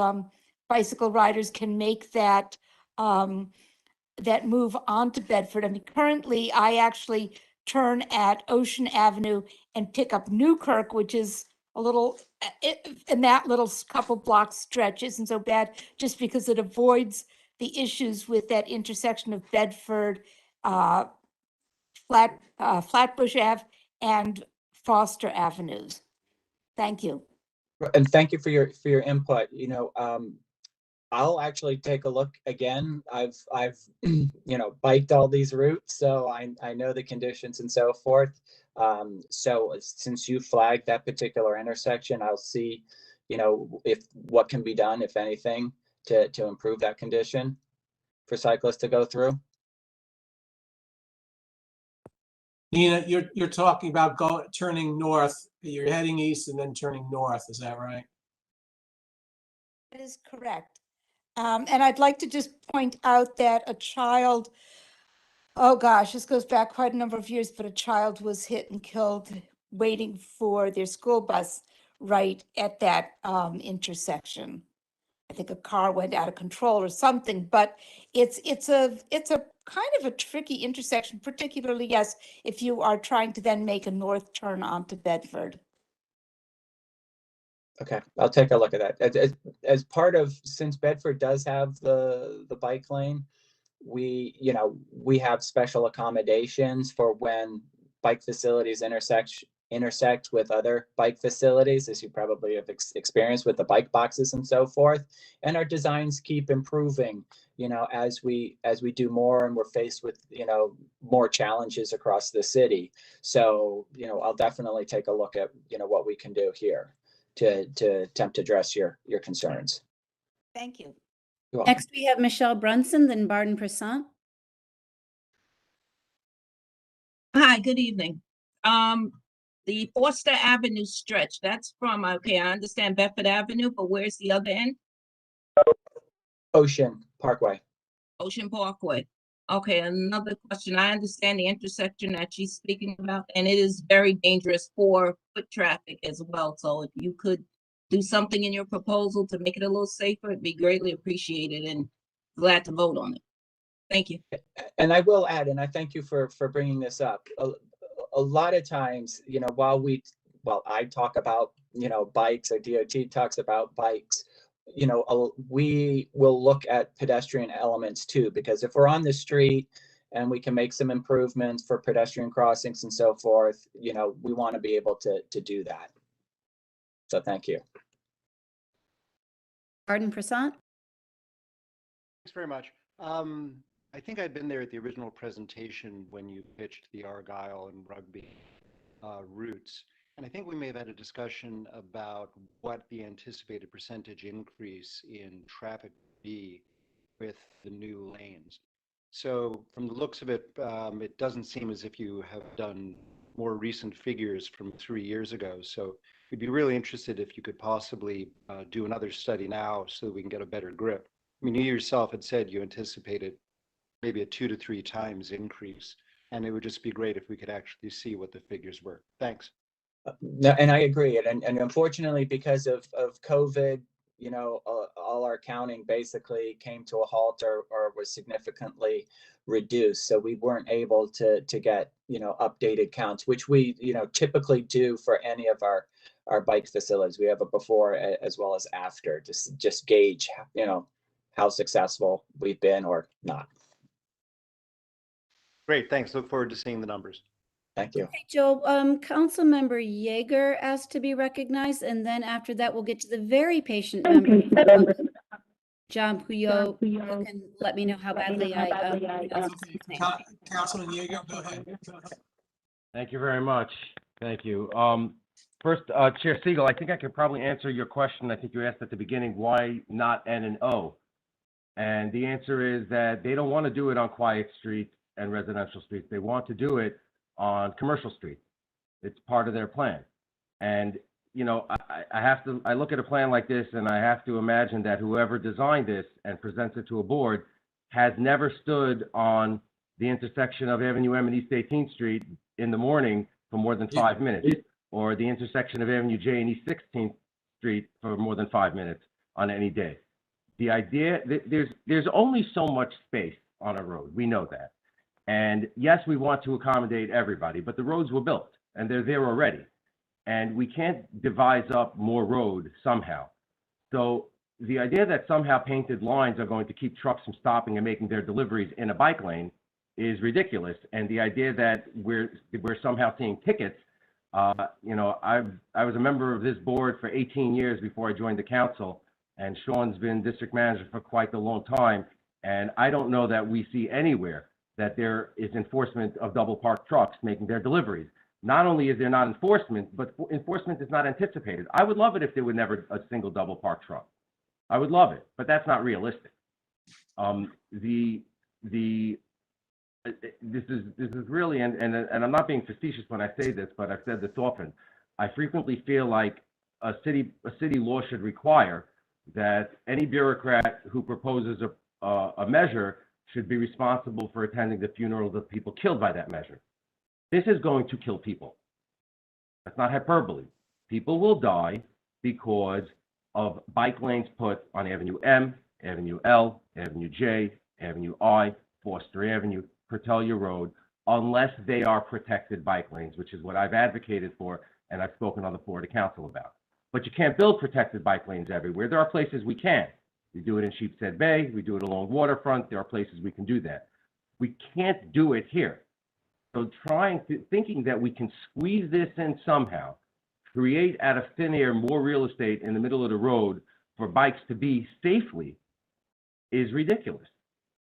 Speaker 10: bicycle riders can make that that move onto Bedford. I mean, currently I actually turn at Ocean Avenue and pick up Newkirk, which is a little, and that little couple block stretch isn't so bad just because it avoids the issues with that intersection of Bedford, Flatbush Ave and Foster Avenues. Thank you.
Speaker 19: And thank you for your input. You know, I'll actually take a look again. I've you know, biked all these routes, so I know the conditions and so forth. So since you flagged that particular intersection, I'll see, you know, if what can be done, if anything, to improve that condition for cyclists to go through.
Speaker 18: Nina, you're talking about turning north. You're heading east and then turning north. Is that right?
Speaker 10: That is correct. And I'd like to just point out that a child, oh gosh, this goes back quite a number of years, but a child was hit and killed waiting for their school bus right at that intersection. I think a car went out of control or something, but it's a kind of a tricky intersection, particularly, yes, if you are trying to then make a north turn onto Bedford.
Speaker 19: Okay, I'll take a look at that. As part of, since Bedford does have the bike lane, we have special accommodations for when bike facilities intersect with other bike facilities, as you probably have experienced with the bike boxes and so forth. And our designs keep improving, you know, as we do more and we're faced with, you know, more challenges across the city. So, you know, I'll definitely take a look at, you know, what we can do here to attempt to address your concerns.
Speaker 10: Thank you.
Speaker 5: Next, we have Michelle Brunson, then Barton Prasant.
Speaker 9: Hi, good evening. The Foster Avenue stretch, that's from, okay, I understand Bedford Avenue, but where's the other end?
Speaker 19: Ocean Parkway.
Speaker 9: Ocean Parkway. Okay, another question. I understand the intersection that she's speaking about, and it is very dangerous for foot traffic as well. So if you could do something in your proposal to make it a little safer, it'd be greatly appreciated and glad to vote on it. Thank you.
Speaker 19: And I will add, and I thank you for bringing this up. A lot of times, you know, while I talk about, you know, bikes, or DOT talks about bikes, you know, we will look at pedestrian elements too, because if we're on the street and we can make some improvements for pedestrian crossings and so forth, you know, we want to be able to do that. So thank you.
Speaker 5: Barton Prasant.
Speaker 4: Thanks very much. I think I'd been there at the original presentation when you pitched the Argyle and Rugby routes. And I think we may have had a discussion about what the anticipated percentage increase in traffic would be with the new lanes. So from the looks of it, it doesn't seem as if you have done more recent figures from 3 years ago. So we'd be really interested if you could possibly do another study now so that we can get a better grip. I mean, you yourself had said you anticipated maybe a 2 to 3 times increase, and it would just be great if we could actually see what the figures were. Thanks.
Speaker 19: No, and I agree. And unfortunately, because of COVID, you know, all our counting basically came to a halt or was significantly reduced. So we weren't able to get, you know, updated counts, which we, you know, typically do for any of our bike facilities. We have a before as well as after, just gauge, you know, how successful we've been or not.
Speaker 4: Great, thanks. Look forward to seeing the numbers.
Speaker 19: Thank you.
Speaker 5: Hey, Joel, Councilmember Yeager asked to be recognized, and then after that, we'll get to the very patient member, John Puyo, who can let me know how badly I pronounced his name.
Speaker 18: Councilman Yeager, go ahead.
Speaker 20: Thank you very much. Thank you. First, Chair Siegel, I think I could probably answer your question. I think you asked at the beginning, why not N and O? And the answer is that they don't want to do it on quiet streets and residential streets. They want to do it on commercial streets. It's part of their plan. And you know, I look at a plan like this and I have to imagine that whoever designed this and presents it to a board has never stood on the intersection of Avenue M and East 18th Street in the morning for more than 5 minutes, or the intersection of Avenue J and East 16th Street for more than 5 minutes on any day. The idea that there's only so much space on a road. We know that. And yes, we want to accommodate everybody, but the roads were built and they're there already. And we can't devise up more road somehow. So the idea that somehow painted lines are going to keep trucks from stopping and making their deliveries in a bike lane is ridiculous. And the idea that we're somehow seeing tickets, you know, I was a member of this board for 18 years before I joined the council, and Sean's been district manager for quite a long time. And I don't know that we see anywhere that there is enforcement of double parked trucks making their deliveries. Not only is there not enforcement, but enforcement is not anticipated. I would love it if there were never a single double parked truck. I would love it, but that's not realistic. This is really, and I'm not being facetious when I say this, but I've said this often. I frequently feel like a city law should require that any bureaucrat who proposes a measure should be responsible for attending the funerals of people killed by that measure. This is going to kill people. That's not hyperbole. People will die because of bike lanes put on Avenue M, Avenue L, Avenue J, Avenue I, Foster Avenue, Cortelia Road, unless they are protected bike lanes, which is what I've advocated for and I've spoken on the floor to council about. But you can't build protected bike lanes everywhere. There are places we can. We do it in Sheepshead Bay. We do it along waterfront. There are places we can do that. We can't do it here. So thinking that we can squeeze this in somehow, create out of thin air more real estate in the middle of the road for bikes to be safely is ridiculous.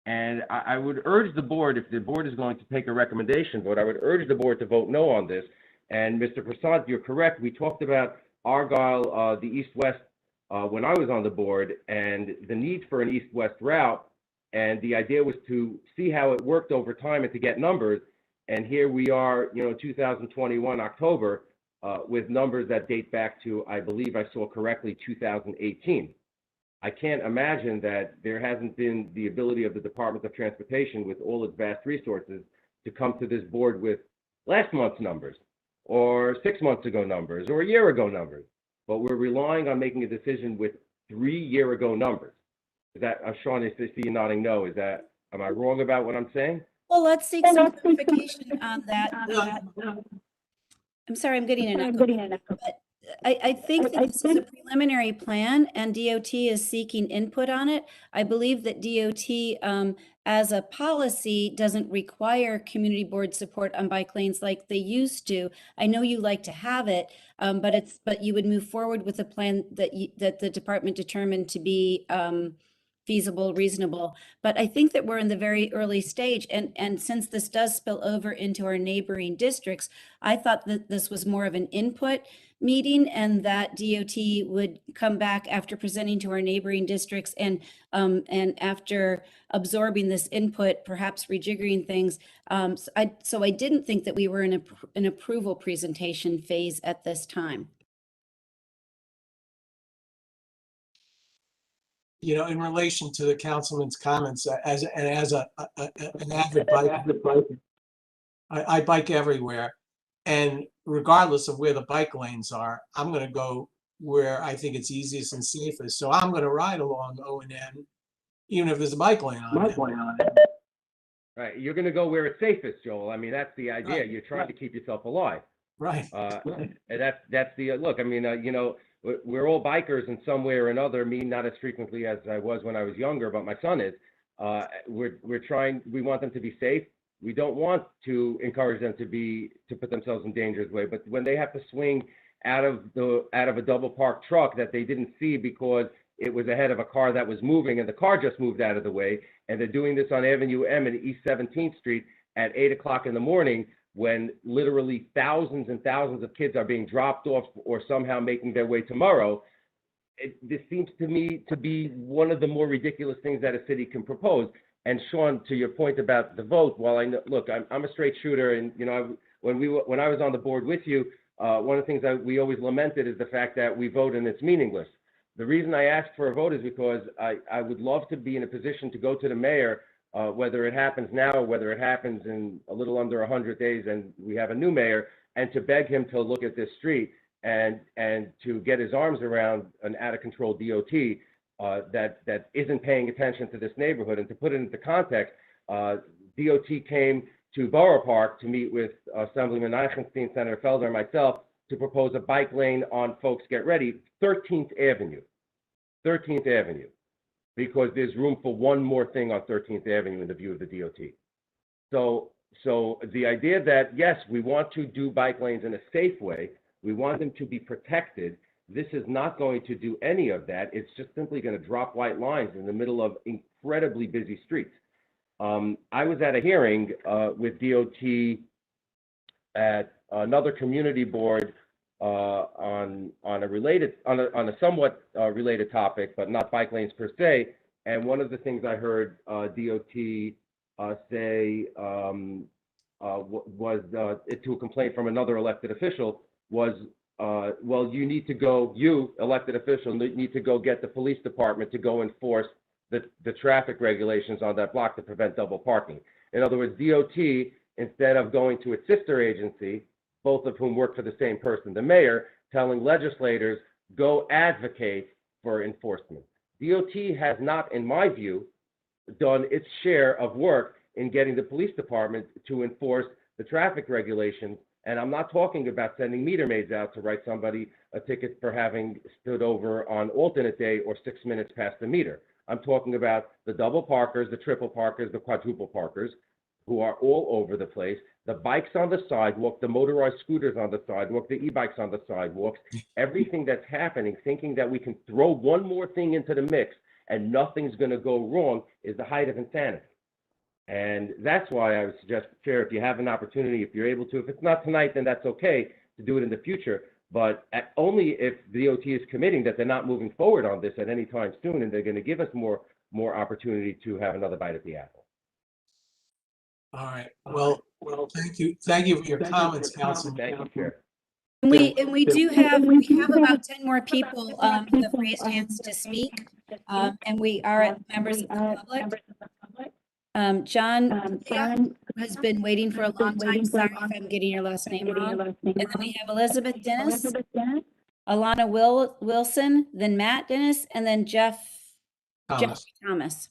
Speaker 20: And I would urge the board, if the board is going to take a recommendation vote, I would urge the board to vote no on this. And Mr. Prasad, you're correct. We talked about Argyle, the east-west, when I was on the board, and the need for an east-west route. And the idea was to see how it worked over time and to get numbers. And here we are, you know, 2021 October, with numbers that date back to, I believe I saw correctly, 2018. I can't imagine that there hasn't been the ability of the Department of Transportation, with all its vast resources, to come to this board with last month's numbers, or 6 months ago numbers, or a year ago numbers. But we're relying on making a decision with 3 year ago numbers. Is that, Sean, I see you nodding no. Is that, am I wrong about what I'm saying?
Speaker 5: Well, let's seek some clarification on that. I'm sorry, I'm getting an echo. But I think that this is a preliminary plan and DOT is seeking input on it. I believe that DOT, as a policy, doesn't require community board support on bike lanes like they used to. I know you like to have it, but you would move forward with a plan that the department determined to be feasible, reasonable. But I think that we're in the very early stage. And since this does spill over into our neighboring districts, I thought that this was more of an input meeting and that DOT would come back after presenting to our neighboring districts and after absorbing this input, perhaps rejiggering things. So I didn't think that we were in an approval presentation phase at this time.
Speaker 18: You know, in relation to the councilman's comments, as an avid biker, I bike everywhere, and regardless of where the bike lanes are, I'm going to go where I think it's easiest and safest. So I'm going to ride along O&M, even if there's a bike lane on it.
Speaker 20: Right, you're going to go where it's safest, Joel. I mean, that's the idea. Right. You're trying to keep yourself alive.
Speaker 18: Right.
Speaker 20: And that's the look. I mean, you know, we're all bikers in some way or another. Me, not as frequently as I was when I was younger, but my son is. We're trying. We want them to be safe. We don't want to encourage them to put themselves in danger's way. But when they have to swing out of a double parked truck that they didn't see because it was ahead of a car that was moving and the car just moved out of the way, and they're doing this on Avenue M and East 17th Street at 8 o'clock in the morning, when literally thousands and thousands of kids are being dropped off or somehow making their way tomorrow, this seems to me to be one of the more ridiculous things that a city can propose. And Sean, to your point about the vote, while I know, look, I'm a straight shooter, and you know, when I was on the board with you, one of the things that we always lamented is the fact that we vote and it's meaningless. The reason I asked for a vote is because I would love to be in a position to go to the mayor, whether it happens now or whether it happens in a little under 100 days and we have a new mayor, and to beg him to look at this street and to get his arms around an out-of-control DOT that isn't paying attention to this neighborhood. And to put it into context, DOT came to Borough Park to meet with Assemblyman Eichenstein, Senator Felder, and myself to propose a bike lane on Folks Get Ready, 13th Avenue, because there's room for one more thing on 13th Avenue in the view of the DOT. So the idea that, yes, we want to do bike lanes in a safe way, we want them to be protected. This is not going to do any of that. It's just simply going to drop white lines in the middle of incredibly busy streets. I was at a hearing with DOT at another community board on a somewhat related topic, but not bike lanes per se. And one of the things I heard DOT say was to a complaint from another elected official was, well, you elected official need to go get the police department to go enforce the traffic regulations on that block to prevent double parking. In other words, DOT, instead of going to its sister agency, both of whom work for the same person, the mayor, telling legislators, go advocate for enforcement. DOT has not, in my view, done its share of work in getting the police department to enforce the traffic regulations. And I'm not talking about sending meter maids out to write somebody a ticket for having stood over on alternate day or 6 minutes past the meter. I'm talking about the double parkers, the triple parkers, the quadruple parkers, who are all over the place, the bikes on the sidewalk, the motorized scooters on the sidewalk, the e-bikes on the sidewalks, everything that's happening, thinking that we can throw one more thing into the mix and nothing's going to go wrong is the height of insanity. And that's why I would suggest, Chair, if you have an opportunity, if you're able to, if it's not tonight, then that's okay to do it in the future. But only if the DOT is committing that they're not moving forward on this at any time soon, and they're going to give us more opportunity to have another bite at the apple.
Speaker 18: All right. Well, thank you. Thank you for your comments, Councilman.
Speaker 20: Thank you, Chair.
Speaker 5: And we have about 10 more people who have raised hands to speak, and we are at members of the public. John has been waiting for a long time. Sorry if I'm getting your last name wrong. And then we have Elizabeth Dennis, Alana Wilson, then Matt Dennis, and then Jeff Thomas.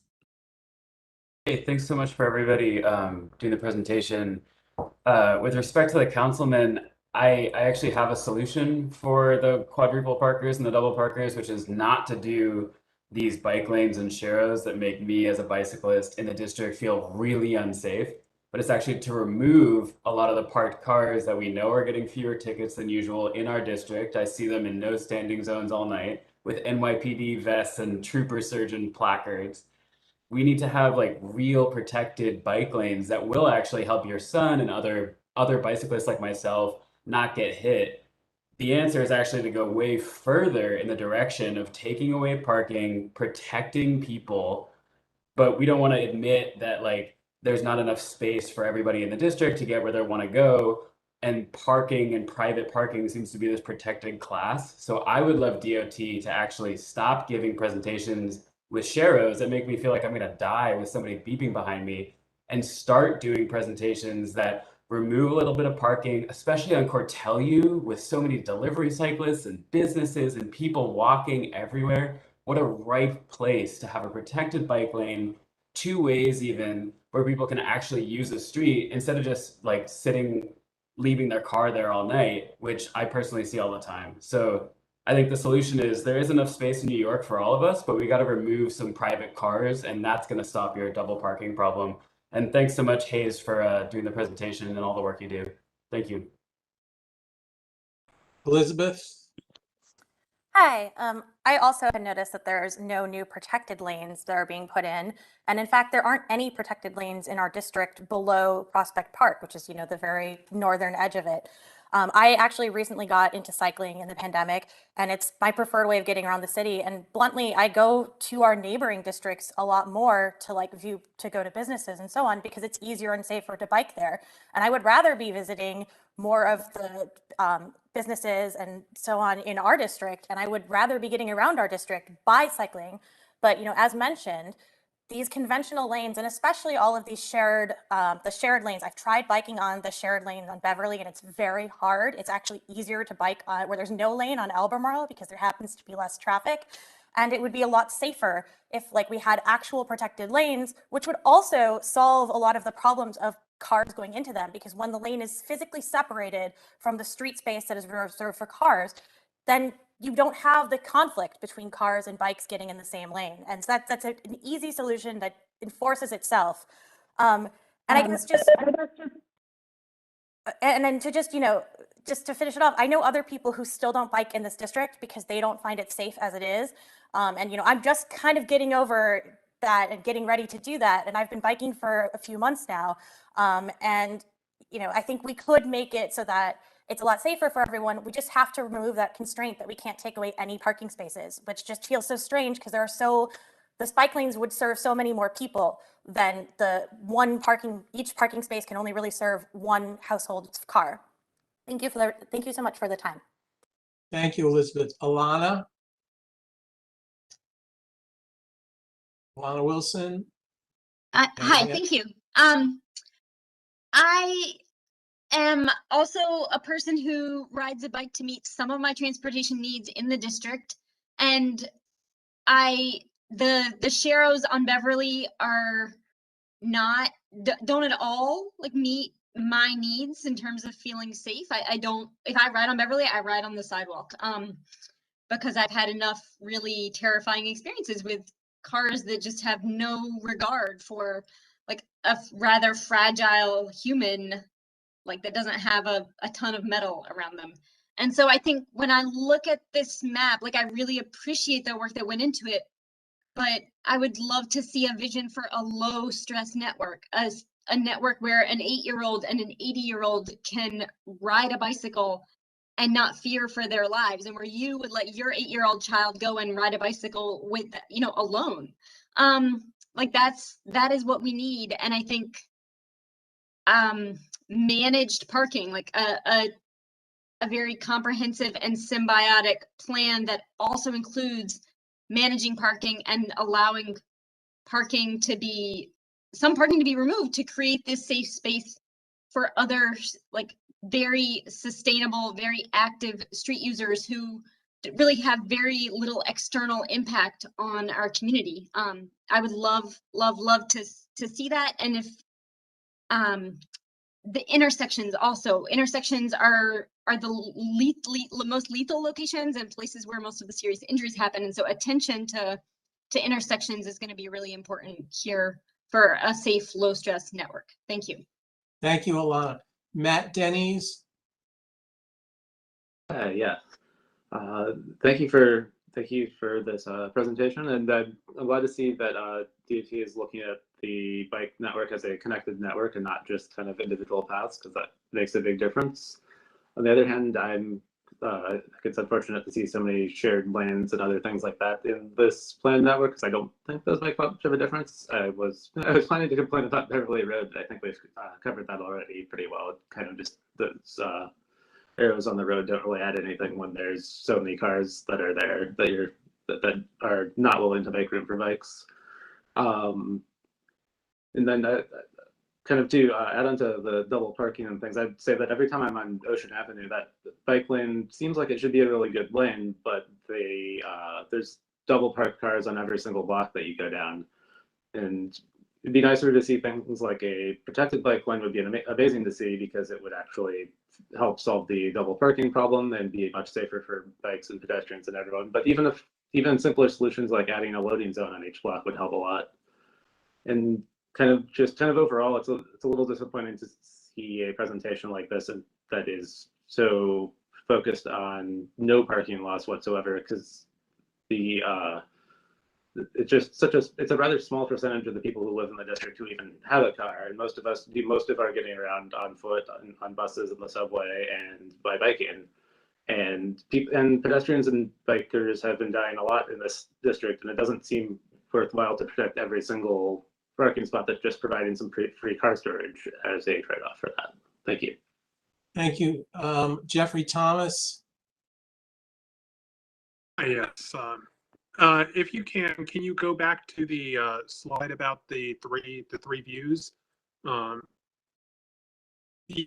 Speaker 21: Hey, thanks so much for everybody doing the presentation. With respect to the councilman, I actually have a solution for the quadruple parkers and the double parkers, which is not to do these bike lanes and sharrows that make me as a bicyclist in the district feel really unsafe, but it's actually to remove a lot of the parked cars that we know are getting fewer tickets than usual in our district. I see them in no standing zones all night with NYPD vests and trooper surgeon placards. We need to have like real protected bike lanes that will actually help your son and other bicyclists like myself not get hit. The answer is actually to go way further in the direction of taking away parking, protecting people, but we don't want to admit that like there's not enough space for everybody in the district to get where they want to go, and parking and private parking seems to be this protected class. So I would love DOT to actually stop giving presentations with sharrows that make me feel like I'm going to die with somebody beeping behind me, and start doing presentations that remove a little bit of parking, especially on Cortelyou with so many delivery cyclists and businesses and people walking everywhere. What a ripe place to have a protected bike lane, 2 ways even, where people can actually use the street instead of just like leaving their car there all night, which I personally see all the time. So I think the solution is there is enough space in New York for all of us, but we got to remove some private cars, and that's going to stop your double parking problem. And thanks so much, Hayes, for doing the presentation and all the work you do. Thank you.
Speaker 18: Elizabeth?
Speaker 22: Hi. I also had noticed that there's no new protected lanes that are being put in. And in fact, there aren't any protected lanes in our district below Prospect Park, which is, the very northern edge of it. I actually recently got into cycling in the pandemic, and it's my preferred way of getting around the city. And bluntly, I go to our neighboring districts a lot more to to go to businesses and so on, because it's easier and safer to bike there. And I would rather be visiting more of the businesses and so on in our district, and I would rather be getting around our district by cycling. But as mentioned, these conventional lanes, and especially all of these the shared lanes. I've tried biking on the shared lane on Beverly, and it's very hard. It's actually easier to bike on where there's no lane on Albemarle because there happens to be less traffic. And it would be a lot safer if we had actual protected lanes, which would also solve a lot of the problems of cars going into them, because when the lane is physically separated from the street space that is reserved for cars, then you don't have the conflict between cars and bikes getting in the same lane. And so that's an easy solution that enforces itself. And I guess and then to just to finish it off, I know other people who still don't bike in this district because they don't find it safe as it is. And I'm just kind of getting over that and getting ready to do that. And I've been biking for a few months now. And I think we could make it so that it's a lot safer for everyone. We just have to remove that constraint that we can't take away any parking spaces, which just feels so strange because the bike lanes would serve so many more people than each parking space can only really serve one household's car. Thank you so much for the time.
Speaker 18: Thank you, Elizabeth. Alana Wilson.
Speaker 7: Hi, thank you. I am also a person who rides a bike to meet some of my transportation needs in the district, and the Sharrows on Beverly don't at all meet my needs in terms of feeling safe. I don't, if I ride on Beverly, I ride on the sidewalk, because I've had enough really terrifying experiences with cars that just have no regard for a rather fragile human, that doesn't have a ton of metal around them. And so I think when I look at this map, I really appreciate the work that went into it, but I would love to see a vision for a low stress network, as a network where an 8-year-old and an 80-year-old can ride a bicycle and not fear for their lives, and where you would let your 8-year-old child go and ride a bicycle with, alone. That is what we need. And I think managed parking, a very comprehensive and symbiotic plan that also includes managing parking and allowing some parking to be removed to create this safe space for others, very sustainable, very active street users who really have very little external impact on our community. I would love to see that. And if the intersections are the most lethal locations and places where most of the serious injuries happen. And so attention to intersections is going to be really important here for a safe, low stress network. Thank you.
Speaker 18: Thank you, Alana. Matt Denny's.
Speaker 8: Yeah. Thank you for this presentation, and I'm glad to see that DOT is looking at the bike network as a connected network and not just kind of individual paths, because that makes a big difference. On the other hand, it's unfortunate to see so many shared lanes and other things like that in this planned network, because I don't think those make much of a difference. I was planning to complain about Beverly Road, but I think we've covered that already pretty well. It kind of just those arrows on the road don't really add anything when there's so many cars that are there that are not willing to make room for bikes. And then kind of to add on to the double parking and things, I'd say that every time I'm on Ocean Avenue, that bike lane seems like it should be a really good lane, but there's double parked cars on every single block that you go down. And it'd be nicer to see things like a protected bike lane would be amazing to see, because it would actually help solve the double parking problem and be much safer for bikes and pedestrians and everyone. But even simpler solutions like adding a loading zone on each block would help a lot. And kind of overall, it's a little disappointing to see a presentation like this and that is so focused on no parking loss whatsoever, because it's just it's a rather small percentage of the people who live in the district who even have a car, and most of us do most of our getting around on foot, on buses, and the subway, and by biking. And pedestrians and bikers have been dying a lot in this district, and it doesn't seem worthwhile to protect every single parking spot that's just providing some free car storage as a trade-off for that. Thank you.
Speaker 18: Thank you. Jeffrey Thomas.
Speaker 2: Yes. If you can you go back to the slide about the three views?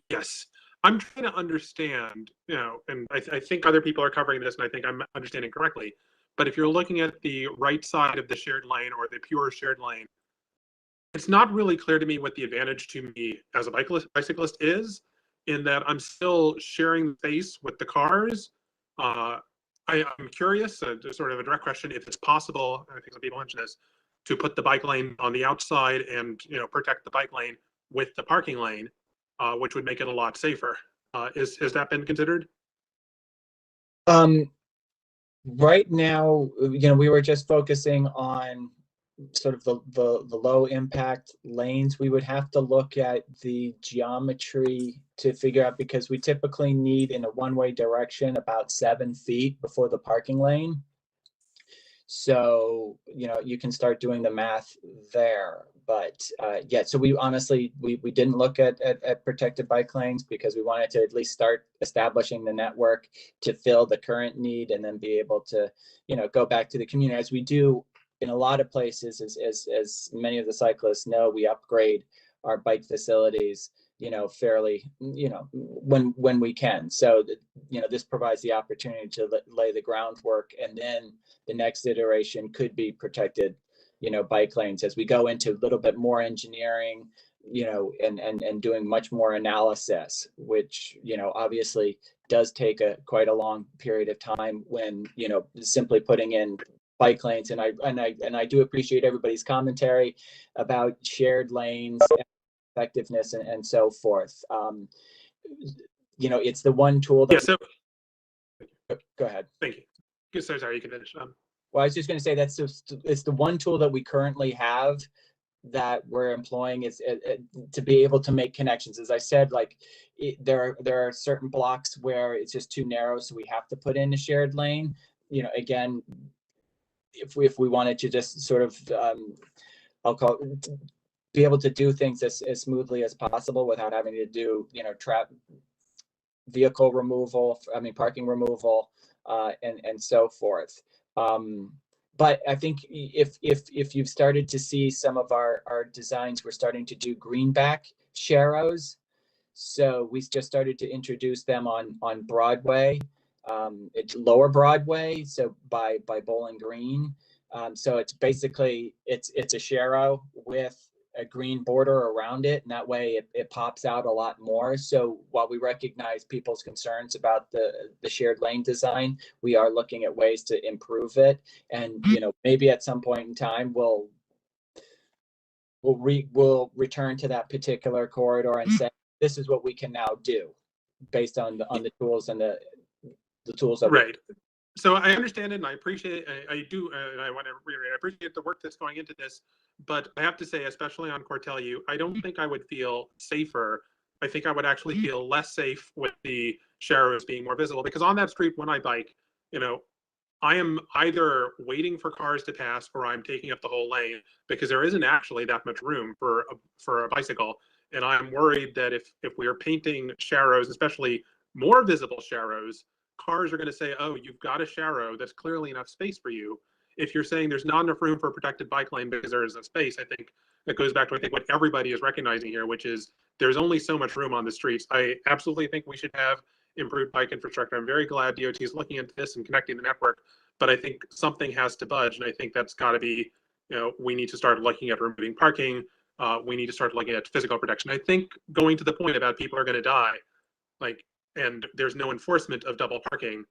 Speaker 2: Yes. I'm trying to understand, and I think other people are covering this, and I think I'm understanding correctly. But if you're looking at the right side of the shared lane or the pure shared lane, it's not really clear to me what the advantage to me as a bicyclist is, in that I'm still sharing space with the cars. I'm curious, sort of a direct question, if it's possible, I think some people mentioned this, to put the bike lane on the outside and protect the bike lane with the parking lane, which would make it a lot safer. Has that been considered?
Speaker 19: Right now, we were just focusing on sort of the low impact lanes. We would have to look at the geometry to figure out, because we typically need in a one-way direction about 7 feet before the parking lane. So, you can start doing the math there. But yeah, so we honestly, we didn't look at protected bike lanes because we wanted to at least start establishing the network to fill the current need, and then be able to, go back to the community as we do in a lot of places. As many of the cyclists know, we upgrade our bike facilities, fairly, when we can. So, this provides the opportunity to lay the groundwork, and then the next iteration could be protected, bike lanes as we go into a little bit more engineering, and doing much more analysis, which, obviously does take quite a long period of time when, simply putting in bike lanes. And I do appreciate everybody's commentary about shared lanes, effectiveness, and so forth. It's the one tool that.
Speaker 2: Yeah, so
Speaker 19: go ahead.
Speaker 2: Thank you. Sorry, you can finish.
Speaker 19: Well, I was just going to say it's the one tool that we currently have that we're employing is to be able to make connections. As I said, there are certain blocks where it's just too narrow, so we have to put in a shared lane. Again, if we wanted to just sort of, I'll call it, be able to do things as smoothly as possible without having to do, vehicle removal, parking removal, and so forth. But I think if you've started to see some of our designs, we're starting to do greenback sharrows. So we just started to introduce them on Broadway, it's Lower Broadway, so by Bowling Green. So it's basically it's a sharrow with a green border around it, and that way it pops out a lot more. So while we recognize people's concerns about the shared lane design, we are looking at ways to improve it. And maybe at some point in time we'll return to that particular corridor and say, this is what we can now do based on the tools and the tools that
Speaker 2: right. So I understand it, and I appreciate it. I do, and I want to reiterate, I appreciate the work that's going into this, but I have to say, especially on Cortelyou, I don't think I would feel safer. I think I would actually feel less safe with the sharrows being more visible, because on that street when I bike, I am either waiting for cars to pass or I'm taking up the whole lane, because there isn't actually that much room for a bicycle. And I'm worried that if we are painting sharrows, especially more visible sharrows, cars are going to say, oh, you've got a sharrow, that's clearly enough space for you. If you're saying there's not enough room for a protected bike lane because there isn't space, I think that goes back to, I think, what everybody is recognizing here, which is there's only so much room on the streets. I absolutely think we should have improved bike infrastructure. I'm very glad DOT is looking into this and connecting the network, but I think something has to budge, and I think that's got to be, we need to start looking at removing parking. We need to start looking at physical protection. I think going to the point about people are going to die, and there's no enforcement of double parking,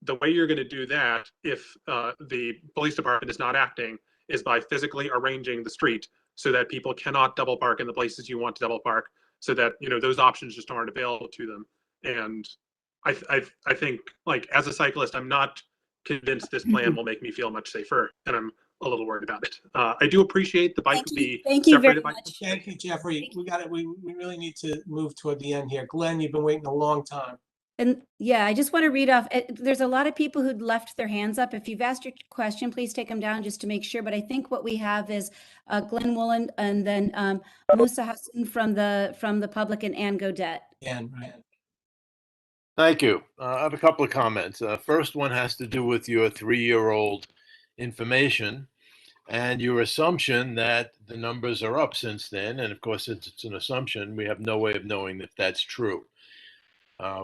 Speaker 2: the way you're going to do that, if the police department is not acting, is by physically arranging the street so that people cannot double park in the places you want to double park, so that those options just aren't available to them. And I think, as a cyclist, I'm not convinced this plan will make me feel much safer, and I'm a little worried about it. I do appreciate the bike,
Speaker 5: Thank you very
Speaker 2: separated bike.
Speaker 5: much.
Speaker 18: Thank you, Jeffrey. We really need to move toward the end here. Glenn, you've been waiting a long time.
Speaker 5: And yeah, I just want to read off. There's a lot of people who'd left their hands up. If you've asked your question, please take them down just to make sure. But I think what we have is Glenn Woolen and then Musa Hassan from the public and Ann Godet.
Speaker 18: Ann, right.
Speaker 14: Thank you. I have a couple of comments. First one has to do with your 3-year-old information and your assumption that the numbers are up since then. And of course, since it's an assumption, we have no way of knowing if that's true,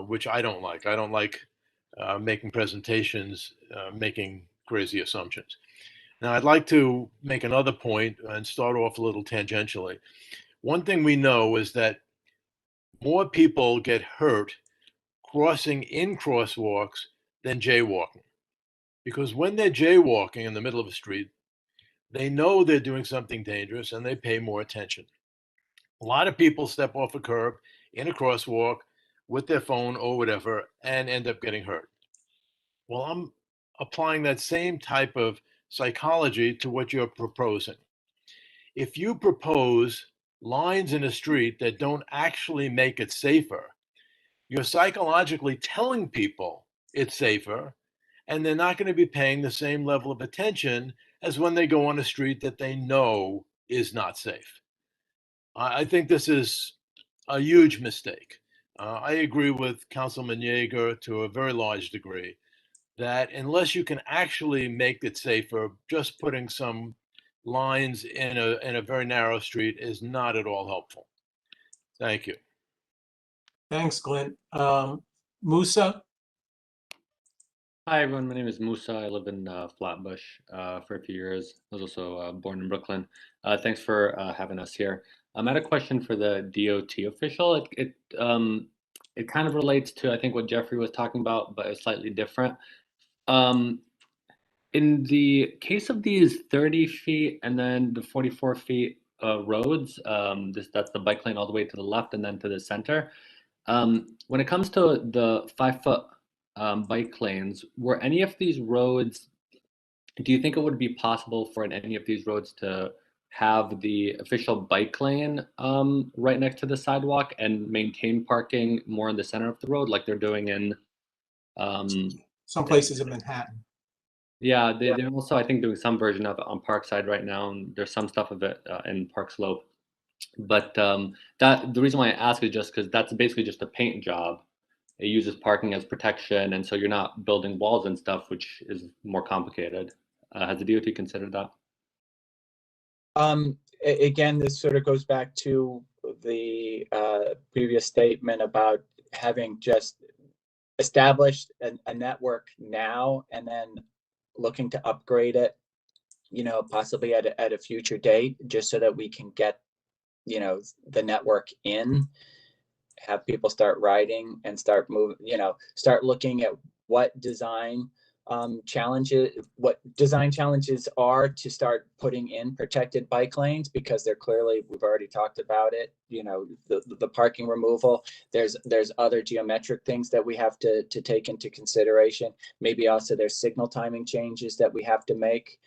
Speaker 14: which I don't like. I don't like making presentations, making crazy assumptions. Now, I'd like to make another point and start off a little tangentially. One thing we know is that more people get hurt crossing in crosswalks than jaywalking. Because when they're jaywalking in the middle of a street, they know they're doing something dangerous and they pay more attention. A lot of people step off a curb in a crosswalk with their phone or whatever and end up getting hurt. Well, I'm applying that same type of psychology to what you're proposing. If you propose lines in a street that don't actually make it safer, you're psychologically telling people it's safer, and they're not going to be paying the same level of attention as when they go on a street that they know is not safe. I think this is a huge mistake. I agree with Councilman Yeager to a very large degree that unless you can actually make it safer, just putting some lines in a very narrow street is not at all helpful. Thank you.
Speaker 18: Thanks, Glenn. Musa?
Speaker 15: Hi, everyone. My name is Musa. I live in Flatbush for a few years. I was also born in Brooklyn. Thanks for having us here. I had a question for the DOT official. It kind of relates to, I think, what Jeffrey was talking about, but it's slightly different. In the case of these 30 feet and then the 44 feet roads, that's the bike lane all the way to the left and then to the center. When it comes to the 5-foot bike lanes, were any of these roads, do you think it would be possible for any of these roads to have the official bike lane right next to the sidewalk and maintain parking more in the center of the road like they're doing in
Speaker 18: some places in Manhattan?
Speaker 15: Yeah, they're also, I think, doing some version of it on Parkside right now, and there's some stuff of it in Park Slope. But the reason why I ask is just because that's basically just a paint job. It uses parking as protection, and so you're not building walls and stuff, which is more complicated. Has the DOT considered that?
Speaker 19: Again, this sort of goes back to the previous statement about having just established a network now and then looking to upgrade it, possibly at a future date, just so that we can get, the network in, have people start riding and start moving, start looking at what design challenges are to start putting in protected bike lanes, because they're clearly, we've already talked about it, the parking removal. There's other geometric things that we have to take into consideration. Maybe also there's signal timing changes that we have to make.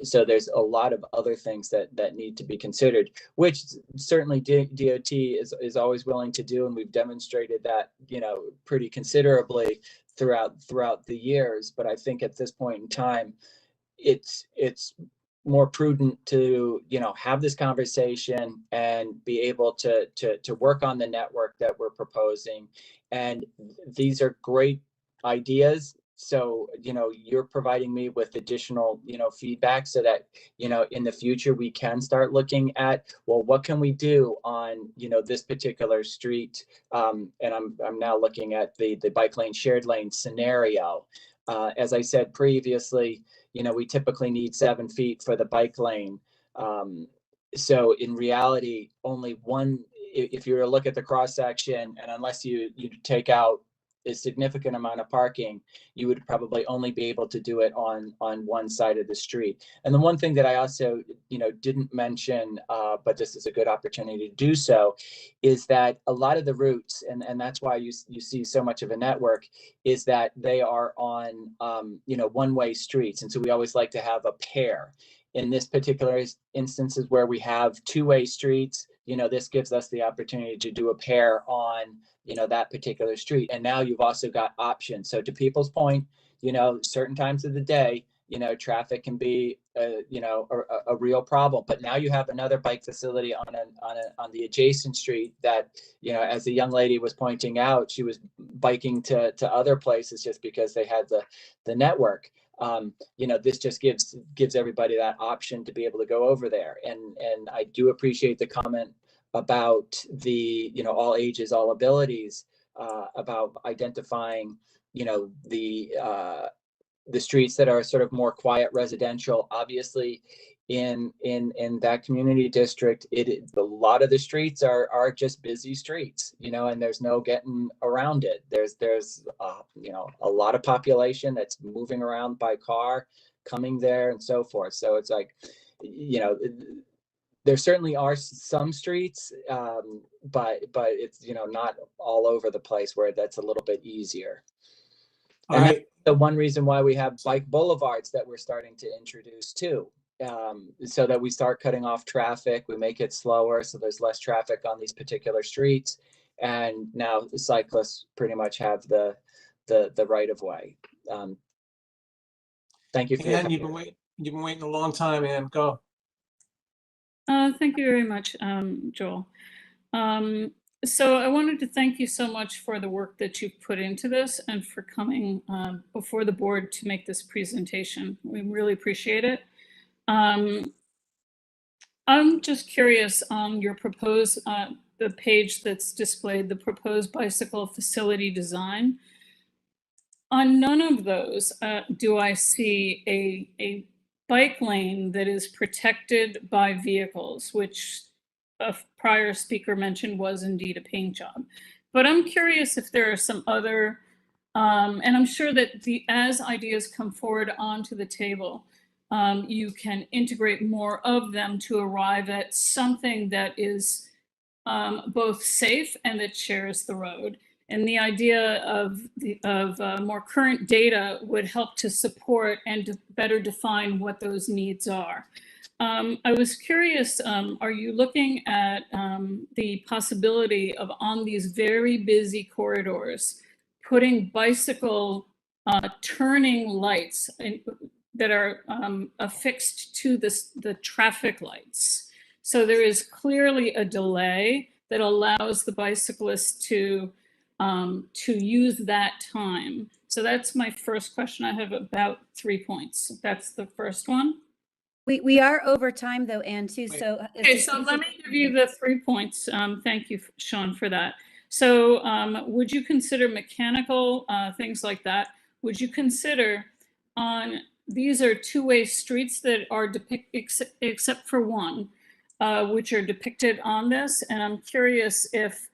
Speaker 19: So there's a lot of other things that need to be considered, which certainly DOT is always willing to do, and we've demonstrated that, pretty considerably throughout the years. But I think at this point in time, it's more prudent to have this conversation and be able to work on the network that we're proposing. And these are great ideas. So, you're providing me with additional, feedback so that, in the future we can start looking at, well, what can we do on, this particular street? And I'm now looking at the bike lane, shared lane scenario. As I said previously, we typically need 7 feet for the bike lane. So in reality, only one, if you were to look at the cross section, and unless you take out a significant amount of parking, you would probably only be able to do it on one side of the street. And the one thing that I also, didn't mention, but this is a good opportunity to do so, is that a lot of the routes, and that's why you see so much of a network, is that they are on, one-way streets. And so we always like to have a pair. In this particular instances where we have two-way streets, this gives us the opportunity to do a pair on, that particular street. And now you've also got options. So to people's point, certain times of the day, traffic can be, a real problem. But now you have another bike facility on the adjacent street that, as the young lady was pointing out, she was biking to other places just because they had the network. This just gives everybody that option to be able to go over there. And I do appreciate the comment about the, all ages, all abilities, about identifying, the streets that are sort of more quiet residential. Obviously, in that community district, a lot of the streets are just busy streets, and there's no getting around it. There's a lot of population that's moving around by car, coming there, and so forth. So it's like, there certainly are some streets, but it's not all over the place where that's a little bit easier. And that's the one reason why we have bike boulevards that we're starting to introduce too, so that we start cutting off traffic. We make it slower, so there's less traffic on these particular streets. And now the cyclists pretty much have the right of way. Thank you for your
Speaker 18: Ann, you've been waiting a long time, Ann. Go.
Speaker 6: Thank you very much, Joel. So I wanted to thank you so much for the work that you've put into this and for coming before the board to make this presentation. We really appreciate it. I'm just curious on your proposed, the page that's displayed, the proposed bicycle facility design. On none of those do I see a bike lane that is protected by vehicles, which a prior speaker mentioned was indeed a paint job. But I'm curious if there are some other, and I'm sure that as ideas come forward onto the table, you can integrate more of them to arrive at something that is both safe and that shares the road. And the idea of more current data would help to support and to better define what those needs are. I was curious, are you looking at the possibility of, on these very busy corridors, putting bicycle turning lights that are affixed to the traffic lights? So there is clearly a delay that allows the bicyclist to use that time. So that's my first question. I have about 3 points. That's the first one.
Speaker 5: We are over time though, Ann, too. So
Speaker 6: okay, so let me give you the 3 points. Thank you, Sean, for that. So would you consider mechanical things like that? Would you consider these are two-way streets that are depicted, except for one, which are depicted on this. And I'm curious if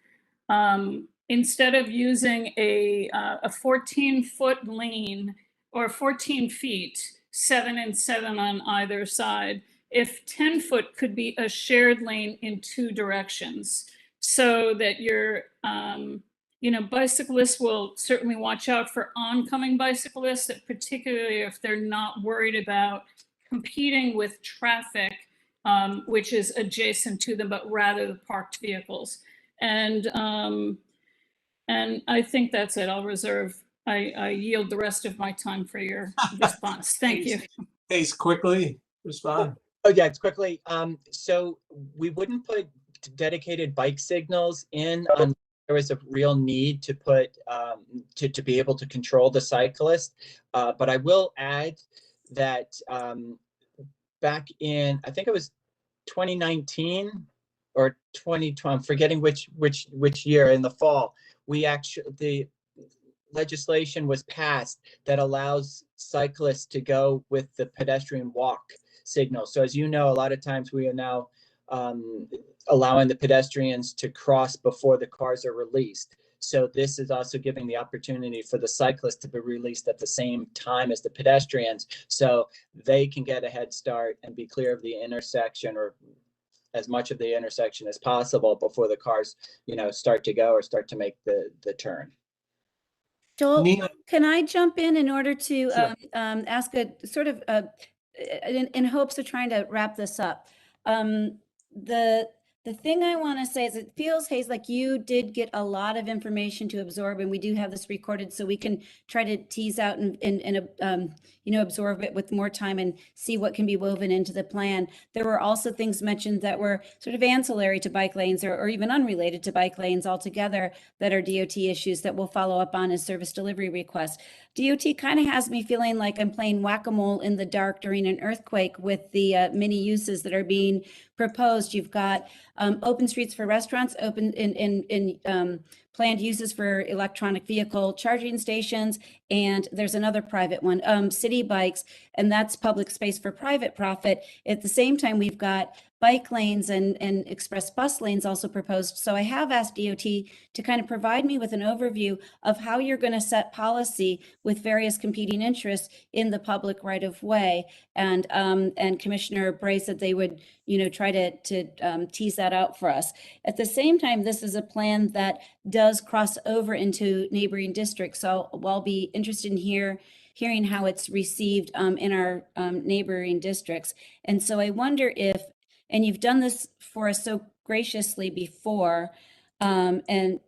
Speaker 6: instead of using a 14-foot lane or 14 feet, 7 and 7 on either side, if 10-foot could be a shared lane in 2 directions, so that your bicyclists will certainly watch out for oncoming bicyclists, particularly if they're not worried about competing with traffic, which is adjacent to them, but rather the parked vehicles. And I think that's it. I'll reserve. I yield the rest of my time for your response. Thank you.
Speaker 18: Ace, quickly respond.
Speaker 19: Oh yeah, it's quickly. So we wouldn't put dedicated bike signals in unless there was a real need to put to be able to control the cyclist. But I will add that back in, I think it was 2019 or 2020, I'm forgetting which year, in the fall, the legislation was passed that allows cyclists to go with the pedestrian walk signal. So as you know, a lot of times we are now allowing the pedestrians to cross before the cars are released. So this is also giving the opportunity for the cyclists to be released at the same time as the pedestrians, so they can get a head start and be clear of the intersection, or as much of the intersection as possible, before the cars, start to go or start to make the turn.
Speaker 5: Joel,
Speaker 18: Nina?
Speaker 5: can I jump in order to
Speaker 18: Sure.
Speaker 5: ask a sort of in hopes of trying to wrap this up? The thing I want to say is, it feels, Hayes, like you did get a lot of information to absorb, and we do have this recorded, so we can try to tease out and absorb it with more time and see what can be woven into the plan. There were also things mentioned that were sort of ancillary to bike lanes, or even unrelated to bike lanes altogether, that are DOT issues that we'll follow up on as service delivery requests. DOT kind of has me feeling like I'm playing whack-a-mole in the dark during an earthquake with the many uses that are being proposed. You've got open streets for restaurants, open in planned uses for electronic vehicle charging stations, and there's another private one, city bikes, and that's public space for private profit. At the same time, we've got bike lanes and express bus lanes also proposed. So I have asked DOT to kind of provide me with an overview of how you're going to set policy with various competing interests in the public right of way. And Commissioner Bray said they would, try to tease that out for us. At the same time, this is a plan that does cross over into neighboring districts. So I'll be interested in hearing how it's received in our neighboring districts. And so I wonder if, and you've done this for us so graciously before, if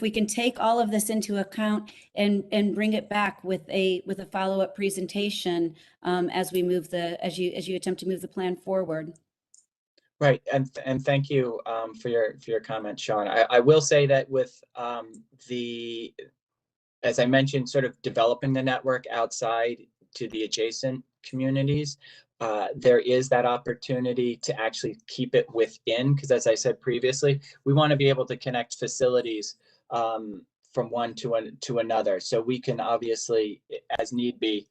Speaker 5: we can take all of this into account and bring it back with a follow-up presentation as you attempt to move the plan forward.
Speaker 19: Right, and thank you for your comment, Sean. I will say that with as I mentioned, sort of developing the network outside to the adjacent communities, there is that opportunity to actually keep it within, because as I said previously, we want to be able to connect facilities from one to another. So we can obviously, as need be,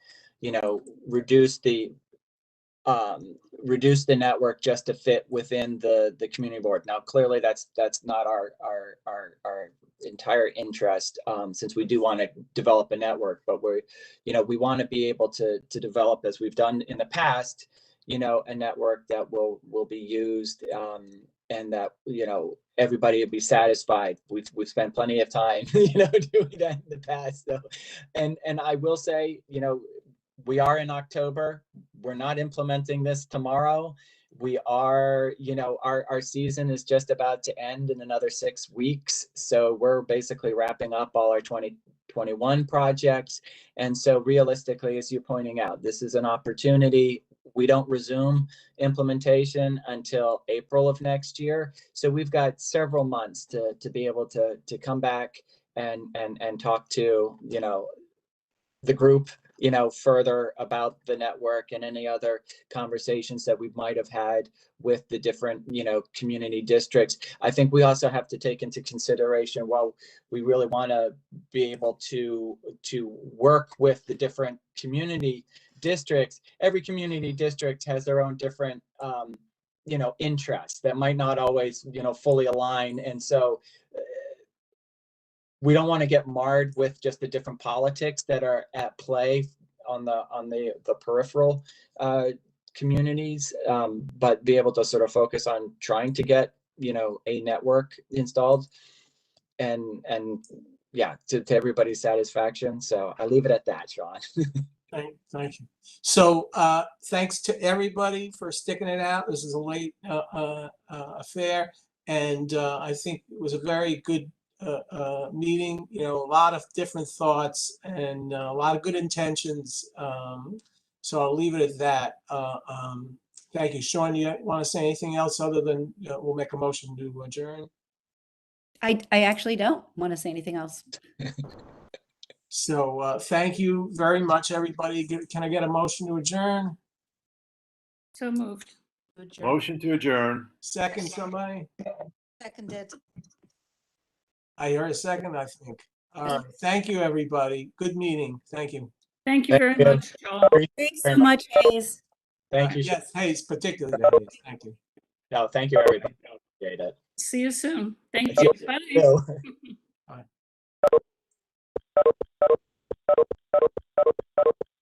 Speaker 19: reduce the network just to fit within the community board. Now, clearly that's not our entire interest, since we do want to develop a network, but we want to be able to develop, as we've done in the past, a network that will be used, and that everybody will be satisfied. We've spent plenty of time doing that in the past. So, and I will say, we are in October. We're not implementing this tomorrow. We are, our season is just about to end in another 6 weeks. So we're basically wrapping up all our 2021 projects. And so realistically, as you're pointing out, this is an opportunity. We don't resume implementation until April of next year. So we've got several months to be able to come back and talk to, the group, further about the network and any other conversations that we might have had with the different, community districts. I think we also have to take into consideration, while we really want to be able to work with the different community districts, every community district has their own different, interests that might not always, fully align. And so we don't want to get marred with just the different politics that are at play on the peripheral communities, but be able to sort of focus on trying to get a network installed, and yeah, to everybody's satisfaction. So I leave it at that, Sean.
Speaker 18: Thank you. So thanks to everybody for sticking it out. This is a late affair, and I think it was a very good meeting. A lot of different thoughts and a lot of good intentions. So I'll leave it at that. Thank you. Sean, you want to say anything else other than we'll make a motion to adjourn?
Speaker 5: I actually don't want to say anything else.
Speaker 18: So thank you very much, everybody. Can I get a motion to adjourn?
Speaker 6: So moved.
Speaker 14: Motion to adjourn.
Speaker 18: Second, somebody?
Speaker 10: Seconded.
Speaker 18: I heard a second, I think. All right. Thank you, everybody. Good meeting. Thank you.
Speaker 6: Thank you very much, Joel.
Speaker 5: Thanks so much, Hayes.
Speaker 19: Thank you.
Speaker 18: Yes, Hayes, particularly Hayes. Thank you.
Speaker 19: No, thank you, everybody. Appreciate it.
Speaker 6: See you soon. Thank
Speaker 19: You
Speaker 6: you. Bye.
Speaker 19: too.